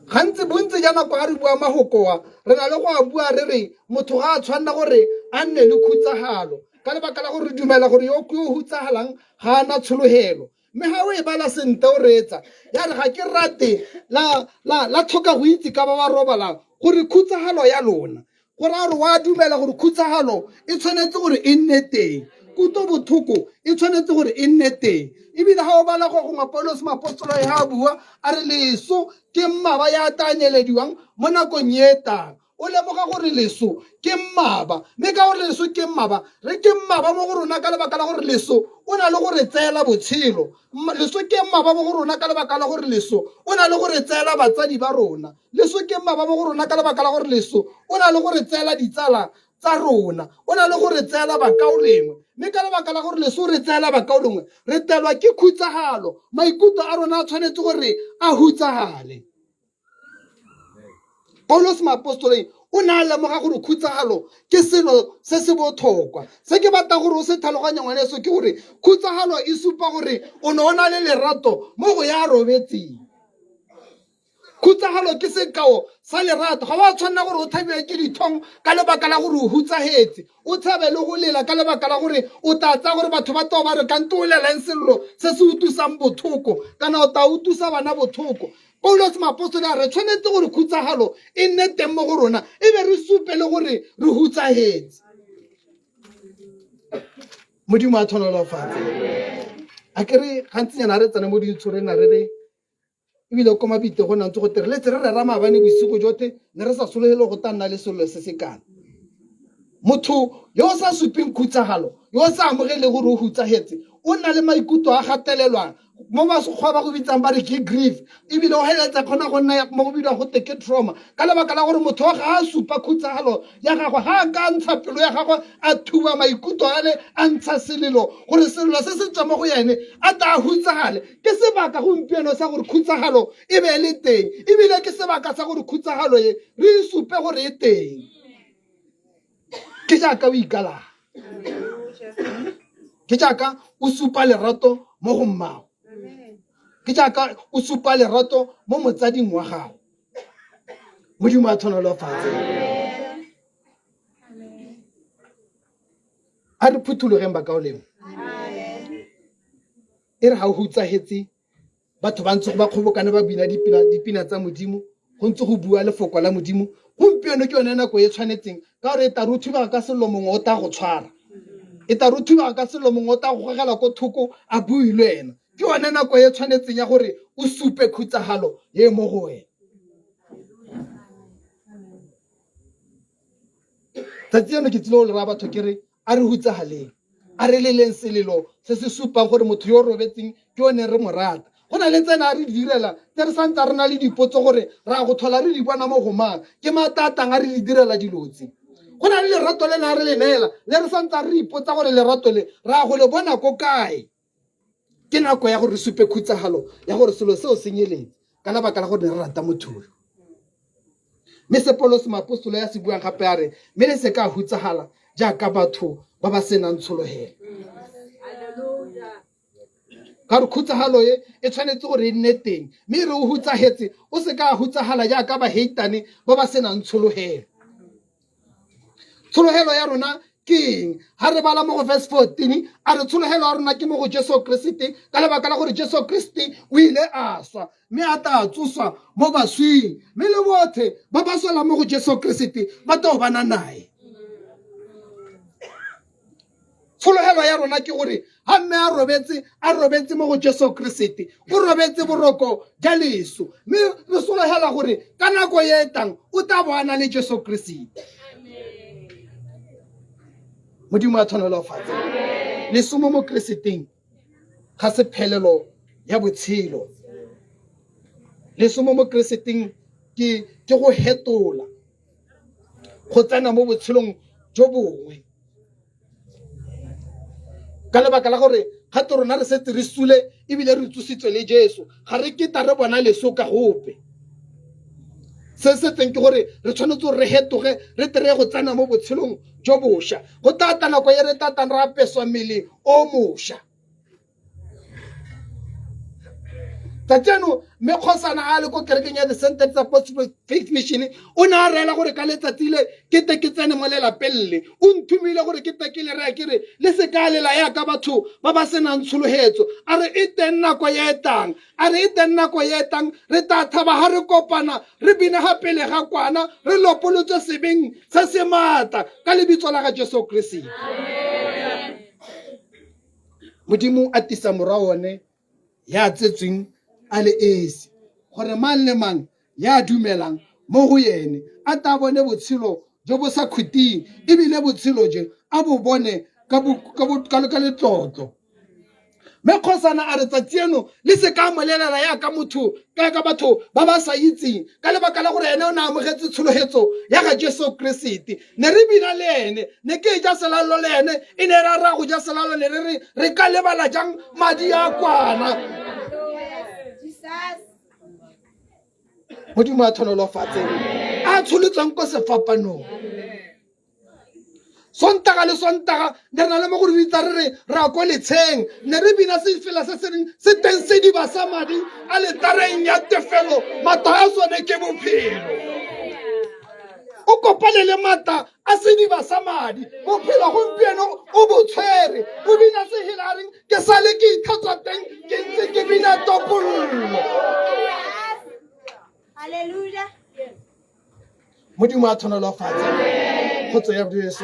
gantsi bontsi ja nako a re bua magokoa re na le go a bua re re motho ga a tshwanela gore a nne le khutsagalo ka lebaka la gore re dumela gore yo ke o hutsagalang ga a na tshologelo mme ga o e bala sente o reetsa ya re ga ke rate la tlhoka go itse ka ba ba robalang gore khutsagalo ya lona gore a re wa dumela gore khutsagalo e tshwanetse gore e nne teng kuto bothoko e tshwanetse gore e nne teng ebile ga o bala go gongwe Paulos moapostolo ya a bua a re leso ke mmaba ya tanyelediwang mo nakong ye tang o lemoga gore leso ke mmaba mme ka gore leso ke mmaba re ke mmaba mo go rona ka lebaka la gore leso o na le gore tseela botshelo leso ke mmaba mo go rona ka lebaka la gore leso o na le gore tseela batsadi ba rona leso ke mmaba mo go rona ka lebaka la gore leso o na le gore tseela ditsala tsa rona o na le gore tseela bakao lengwe mme ka lebaka la gore leso re tseela bakao lengwe re telwa ke khutsagalo maikutlo a rona a tshwanetse gore a hutsagale Paulos moapostoleng o ne a lemoga gore khutsagalo ke selo se se botlhokwa se ke batla gore o se tlhaloganya ngwaneso ke gore khutsagalo e supa gore o ne o na le lerato mo go ya robetseng khutsagalo ke sekao sa lerato ga wa tshwanela gore o thabiwe ke dithong ka lebaka la gore o hutsagetse o tshabe le go lela ka lebaka la gore o tatsa gore batho ba tao ba re kante o lelang selelo se se utusang bothoko kana o ta utusa bana bothoko Paulos moapostoli a re tshwanetse gore khutsagalo e nne teng mo go rona e be re supe le gore re hutsagetse modimo a tlhonolofatse a ke re gantsinyana re tsene mo ditshorena re re ebile ko mabite go nantse go tere letse re rera maabane bosigo jotlhe ne re sa sologele go tanna le selelo se se kana motho yo o sa supeng khutsagalo yo o sa amogele gore o hutsagetse o nna le maikutlo a gatelelwang mo basokgwa ba go bitsang ba re ke grief ebile o heletsa kgona go nna mo go bidiwang go teke trauma ka lebaka la gore motho wa ga a supa khutsagalo ya gagwe ga a ka ntsha pelo ya gagwe a thuba maikutlo a le a ntsha selelo gore selelo se se tswa mo go yene a ta a hutsagale ke sebaka gompieno sa gore khutsagalo e be le teng ebile ke sebaka sa gore khutsagalo ye re e supe gore e teng ke jaaka o ikala ke jaaka o supa lerato mo go mmago ke jaaka o supa lerato mo motsading wa gago modimo a tlhonolofatse a re phuthulogeng bakao lengwe e re ga o hutsagetse batho ba ntse go ba kgobokane ba bina dipina tsa modimo go ntse go bua lefoko la modimo gompieno ke yone nako e tshwanetseng ka gore e ta re o thubega ka sello mongwe o ta go tshwara e ta re o thubega ka sello mongwe o ta go gogela ko thoko a bue le wena ke yone nako e tshwanetseng ya gore o supe khutsagalo ye mo go wena. Tsatsi eno ke tlile go le raya batho ke re a re hutsagaleng, a re leleng selelo se se supang gore motho yo o robetseng ke yone re mo rata. Go na le tsena a re di direla tse re santse re na le dipotso gore ra go tlhola re di bona mo go mang, ke matatang a re di direla dilo tse. Go na le lerato le na re le neela le re santse re ipotsa gore lerato le ra go le bona ko kae. Ke nako ya gore re supe khutsagalo ya gore selo seo se nyeletse ka lebaka la gore re rata motho yo. Mme se Paulos moapostolo ya se buang gape a re mme le se ka hutsagala jaaka batho ba ba senang tshologelo. Ka re khutsagalo e tshwanetse gore e nne teng, mme re o hutsagetse o se ka hutsagala jaaka ba heitane ba ba senang tshologelo. Tshologelo ya rona ke eng? Ha re bala mo go verse 14 a re tshologelo ya rona ke mo go Jesu Kriste ka lebaka la gore Jesu Kriste o ile a swa mme a tla tsoswa mo baswing, mme le bothe ba ba swela mo go Jesu Kriste ba tlo bana nae. Tshologelo ya rona ke gore ha mme a robetse mo go Jesu Kriste, o robetse boroko ja leso, mme re sologela gore ka nako ye tang o tla boana le Jesu Kriste. Modimo a tshwanelo fatshe lesomo mo Kristeng ga se phelelo ya botshelo. Lesomo mo Kristeng ke go hetola go tsena mo botshelong jo bongwe ka lebaka la gore ga te rona re setse re sule ebile re tsositswe le Jesu ga re kita re bona leso ka gope. Se se teng ke gore re tshwanetse gore re hetoge re tere go tsena mo botshelong jo bošwa, go tata nako ye re tatang re apeswa mmele o mošwa. Tsatsi ano mme Kgosana a le ko kerekeng ya the Sentence Apostolic Faith Mission o ne a reela gore ka letsatsi le ke te ke tsene mo lelapeng le o nthumile gore ke te ke le raya ke re le se ka lela yaka batho ba ba senang tshologelo. A re e teng nako ye tang, a re e teng nako ye tang re tla thaba ha re kopana re bina ga pele ga kwana re lopolotswe sebeng se se maatla ka lebitso la ga Jesu Kriste. Modimo a tisa morao one ya tsetsweng a le esi gore mang le mang ya dumelang mo go yene a ta bone botshelo jo bo sa khuting ebile botshelo je a bo bone ka letlotlo. Mme Kgosana a re tsatsi eno le se ka molelela ya ka motho ka batho ba ba sa itseng ka lebaka la gore ene o ne amogetse tshologelo ya ga Jesu Kriste. Ne re bina le ene, ne ke ja selalo le ene e ne ra ra go ja selalo ne re ka lebala jang madi a kwana. Modimo a tshwanelo fatshe a tsholetsang ko sefapanong. Sontaga le sontaga ne re na le mo go bitsa re re ra ko letsheng ne re bina se fela se teng se di ba sa madi a le tareng ya tefelo mata a sone ke bophelo. O kopane le mata a se di ba sa madi bophelo gompieno o bo tshwere o bina se hilareng ke sale ke ithatswa teng ke ntse ke bina topollo. Hallelujah. Modimo a tshwanelo fatshe go tseya Jesu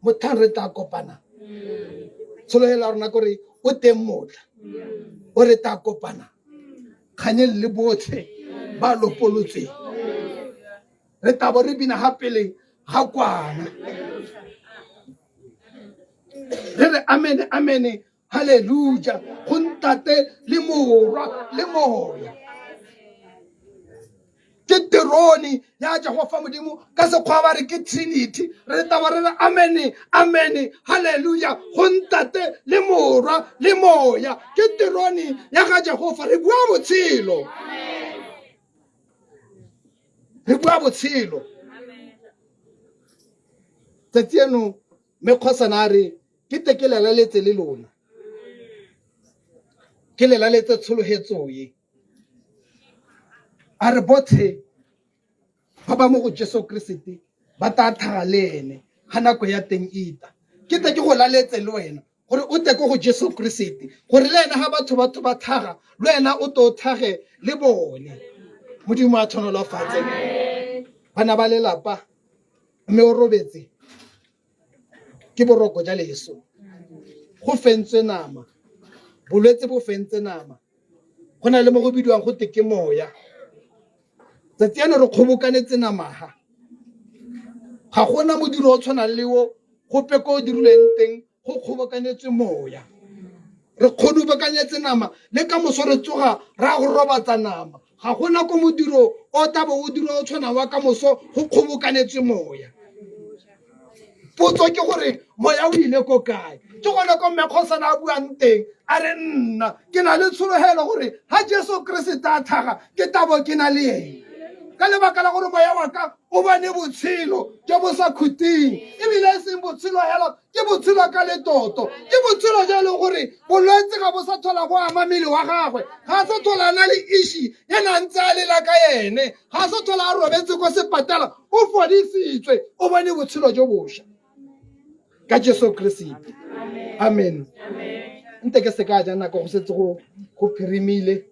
mo thang re tla kopana tshologela rona gore o teng motla o re tla kopana kganye le botlhe ba lopolotsweng re tabo re bina ga pele ga kwana re re amen amen hallelujah go ntate le morwa le moya ke teroni ya Jehova Modimo ka sekgwa ba re ke Trinity re taba re re amen amen hallelujah go ntate le morwa le moya ke teroni ya ga Jehova re bua botshelo re bua botshelo. Tsatsi eno me Kgosana re ke te ke lelaletse le lona ke lelaletse tshologelo ye a re bothe ba ba mo go Jesu Kriste ba ta thaga le ene ga nako ya teng ita ke te ke go laletse le wena gore o te go Jesu Kriste gore le ena ga batho ba thaga le wena o to thage le bone. Modimo a tshwanelo fatshe bana ba lelapa mme o robetse ke boroko ja leso go fentswe nama bolwetse bo fentse nama go na le mo go bidiwang go te ke moya tsatsi ane re kgobokanetse namaga ga gona modiro o tshwana le o gope ko o dirileng teng go kgobokanetse moya re kgobokanyetse nama le ka moso re tsoga ra go robatsa nama ga gona ko modiro o taba o dira o tshwana wa ka moso go kgobokanetse moya potso ke gore moya o ile ko kae ke gone ko mmekgosana a buang teng a re nna ke na le tshologelo gore ga Jesu Kriste a tlhaga ke tabo ke na le ene ka lebaka la gore moya wa ka o bane botshelo jo bo sa khuting ebile e seng botshelo hela ke botshelo ka letoto ke botshelo jo e leng gore bolwetse ga bo sa thola go ama mmele wa gagwe ga sa thola na le ishi ya na ntse a lela ka ene ga sa thola a robetse ko sepatala o fodisitswe o bane botshelo jo bošwa ka Jesu Kriste amen nte ke se ka ja nako go setse go phirimile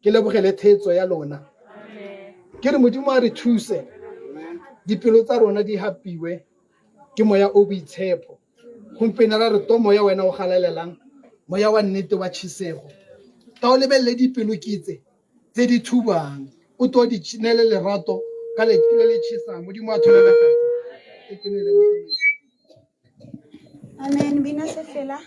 ke lebogele theetso ya lona ke re modimo a re thuse dipelo tsa rona di hapiwe ke moya o boitshepo gompieno ra re to moya wena o galalelang moya wa nnete wa tšhisego ta o lebelele dipelo kitse tse di thubang o to di chinele lerato ka le tšhisang modimo a tholafatse e kenele mo amen bina se fela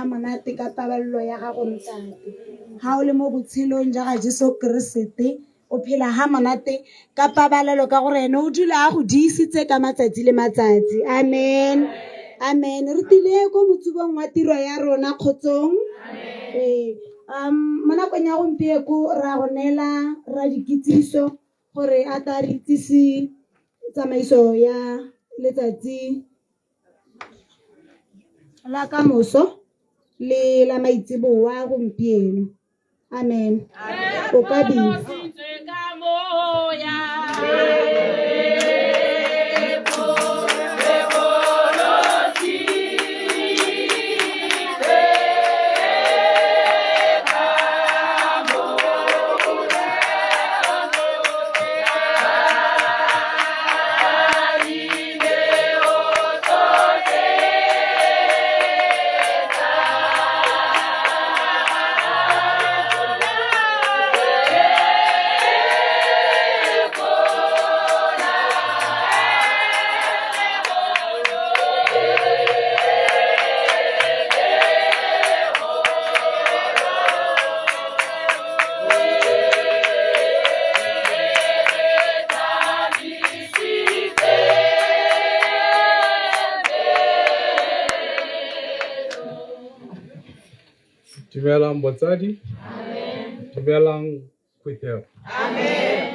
ha monate ka paballo ya gago ntate ha o le mo botshelong ja ga Jesu Kriste o phela ha monate ka pabalelo ka gore ene o dula a go diisitse ka matsatsi le matsatsi amen amen re tile go motsubong wa tiro ya rona Kgotsong mo nakong ya gompieko ra go neela ra dikitsiso gore a ta re itsise tsamaiso ya letsatsi la kamoso le la maitseboa gompieno amen o ka bina Dumelang botsadi dumelang Khwethego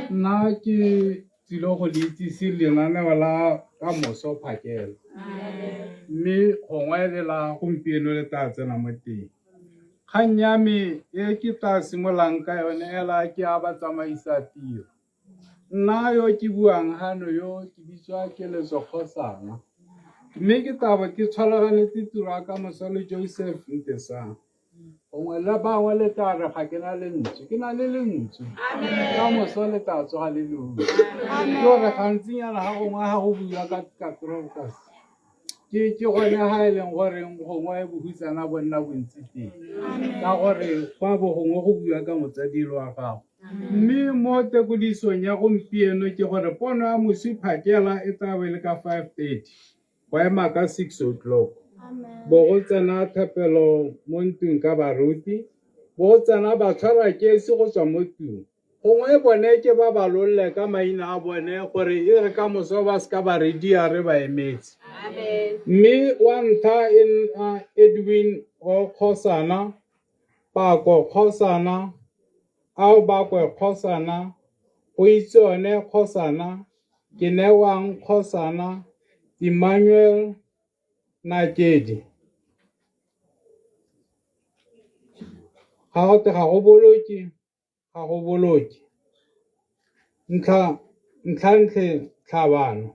nna ke tsilo go le itsise lenaneo la kamoso phakela mme gongwe le la gompieno le tla tsena mo teng kgang ya me e ke tla simolang ka yone ela ke a batsamaisa tiro nna yo ke buang hano yo ke bitswa ke Lesokgosana mme ke taba ke tshwaraganetse tiro ya kamoso le Joseph Ntesang gongwe le bangwe le tla re ga ke na lentswe ke na le lentswe ka moso le tla tsoga le leutlwe ke gore gantsinyana ga gongwe ga go bua ka Trofkas ke gone ga e leng gore gongwe bohutsana bo nna bontsi teng ka gore fa bo gongwe go bua ka motsadilo wa gago mme mo tekodisong ya gompieno ke gore pono ya moswi phakela e tla be le ka 5:30 go ema ka 6 o'clock bo go tsena thapelo mo ntlong ka baruti, bo go tsena ba tshwara kesi go tswa mo tlong. Gongwe bone ke ba balolle ka maina a bone gore e re ka moso ba ska ba redia re ba emetse. Mme wa ntlha Edwin o Khosana, Pako Khosana, ao Bakwe Khosana, go itse one Khosana, ke Newang Khosana, Emmanuel Nakedi. Ga go boloke, ga go boloke. Ntlhantle Tlhabano.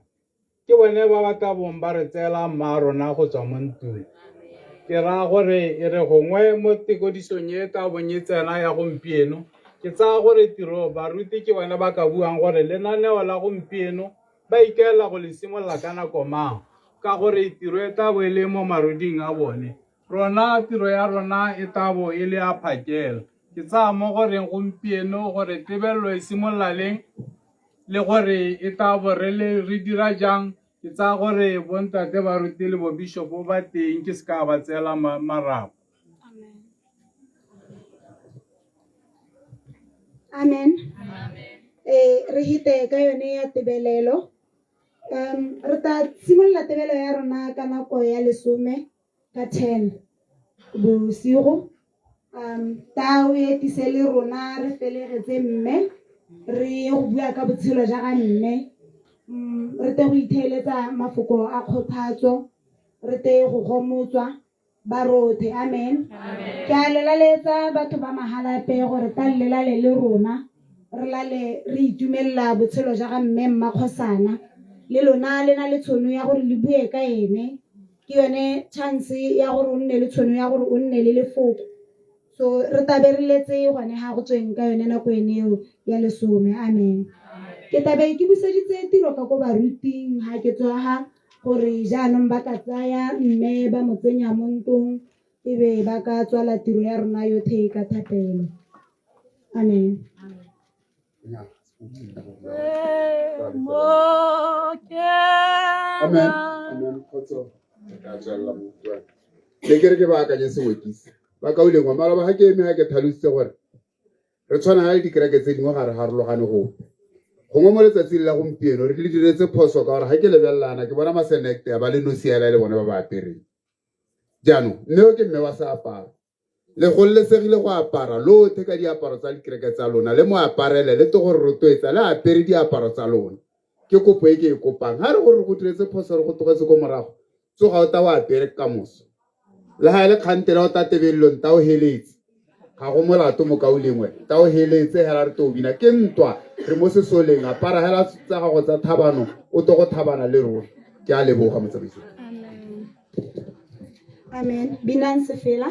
Ke bone ba ba tla bong ba re tseela mma rona go tswa mo ntlong. Ke raya gore e re gongwe mo tikodisong e tla bong e tsena ya gompieno, ke tsaya gore tiro baruti ke bone ba ka buang gore lenaneo la gompieno ba ikaela go le simolola ka nako mang, ka gore tiro e tla bo e le mo maruding a bone. Rona tiro ya rona e tla bo e le a phakela. Ke tsaya mo goreng gompieno gore tebelelo e simolola leng le gore e tla bo re dira jang. Ke tsaya gore bontate baruti le bo bishopo ba teng ke ska ba tseela marapo. Amen. Re hite ka yone ya tebelelo. Re ta simolola tebelo ya rona ka nako ya 10 bosigo. Tao e tisele rona re felegetse mme re go bua ka botshelo ja ga mme. Re te go itheeletsa mafoko a kgothatso, re te go gomotswa ba rothe. Amen. Ke a lelaletsa batho ba Mahalape gore ta lelale le rona re lale re itumelela botshelo ja ga mme Mmakgosana. Le lona le na le tshono ya gore le bue ka ene, ke yone chance ya gore o nne le tshono ya gore o nne le lefoko. So re taberiletse gone ha go tsweng ka yone nako eneo ya 10. Amen. Ke tabe ke buseditse tiro ka go baruting ha ke tswa ha gore jaanong ba ka tsaya mme ba mo tsenya mo ntong ebe ba ka tswala tiro ya rona yotlhe ka thapelo. Amen. Amen. Amen. Khotso. Ka tswalla mo bua. Ke ke ba ka je sewekisi. Ba ka uleng wa mala ba ha ke eme ha ke tlhalositse gore re tshwana ha dikereke tse dingwe ga re harologane go. Gongwe mo letsatsing la gompieno re le diretse phoso ka gore ga ke lebellana ke bona masenekte ya ba le nosiela le bone ba ba apereng. Jaanong mme o ke mme wa sa apara le go letsegile go apara lotlhe ka diaparo tsa dikereke tsa lona le mo aparele le to gore rotloetsa le apere diaparo tsa lona. Ke kopo e ke e kopang ha re gore go diretse phoso re go tlogetse ko morago tsoga o ta wa apere ka moso le ha ile khantela o ta tebellong ta o heletse ga go molato mo ka o lengwe ta o heletse hela re to bina ke ntwa re mo sesoleng apara hela tsa gago tsa thabano o to go thabana le rona. Ke a leboga motsamaisi. Amen. Amen. Binanse fela.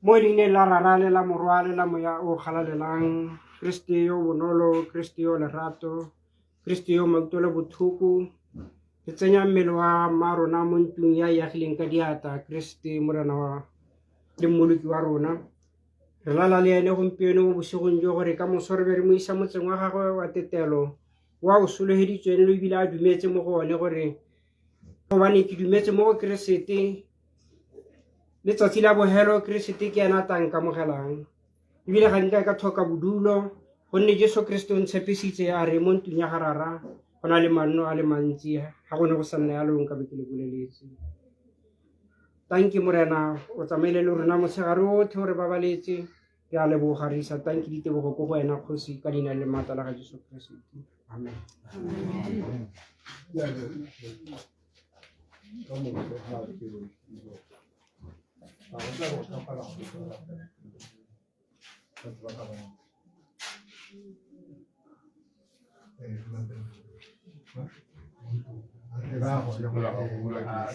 Mo leine la rarale la morwale la moya o galalelang Kriste yo bonolo, Kriste yo lerato, Kriste yo magtola botlhoko. Ke tsenya mmele wa marona mo ntlong ya yagileng ka diata Kriste morena wa le mmoloki wa rona. Re lala le ene gompieno mo bosigong jo gore ka moso re be re mo isa motseng wa gagwe wa tetelo wa o solegeditsweng le ebile a dumetse mo go one gore gobane ke dumetse mo go Keresete letsatsi la bogelo Keresete ke ena tang kamogelang ebile ga nka ka tlhoka bodulo gonne Jesu Kriste o ntshepisitse a re mo ntlong ya garara go na le manno a le mantsi ga go ne go sa nna yalo nka be ke le boleletse. Tanki morena o tsamaile le rona motshegare otlhe gore babaletse ke a leboga re isa tanki ditebogo ko go wena kgosi ka leina le maatla la ga Jesu Kriste. Amen. Gracias.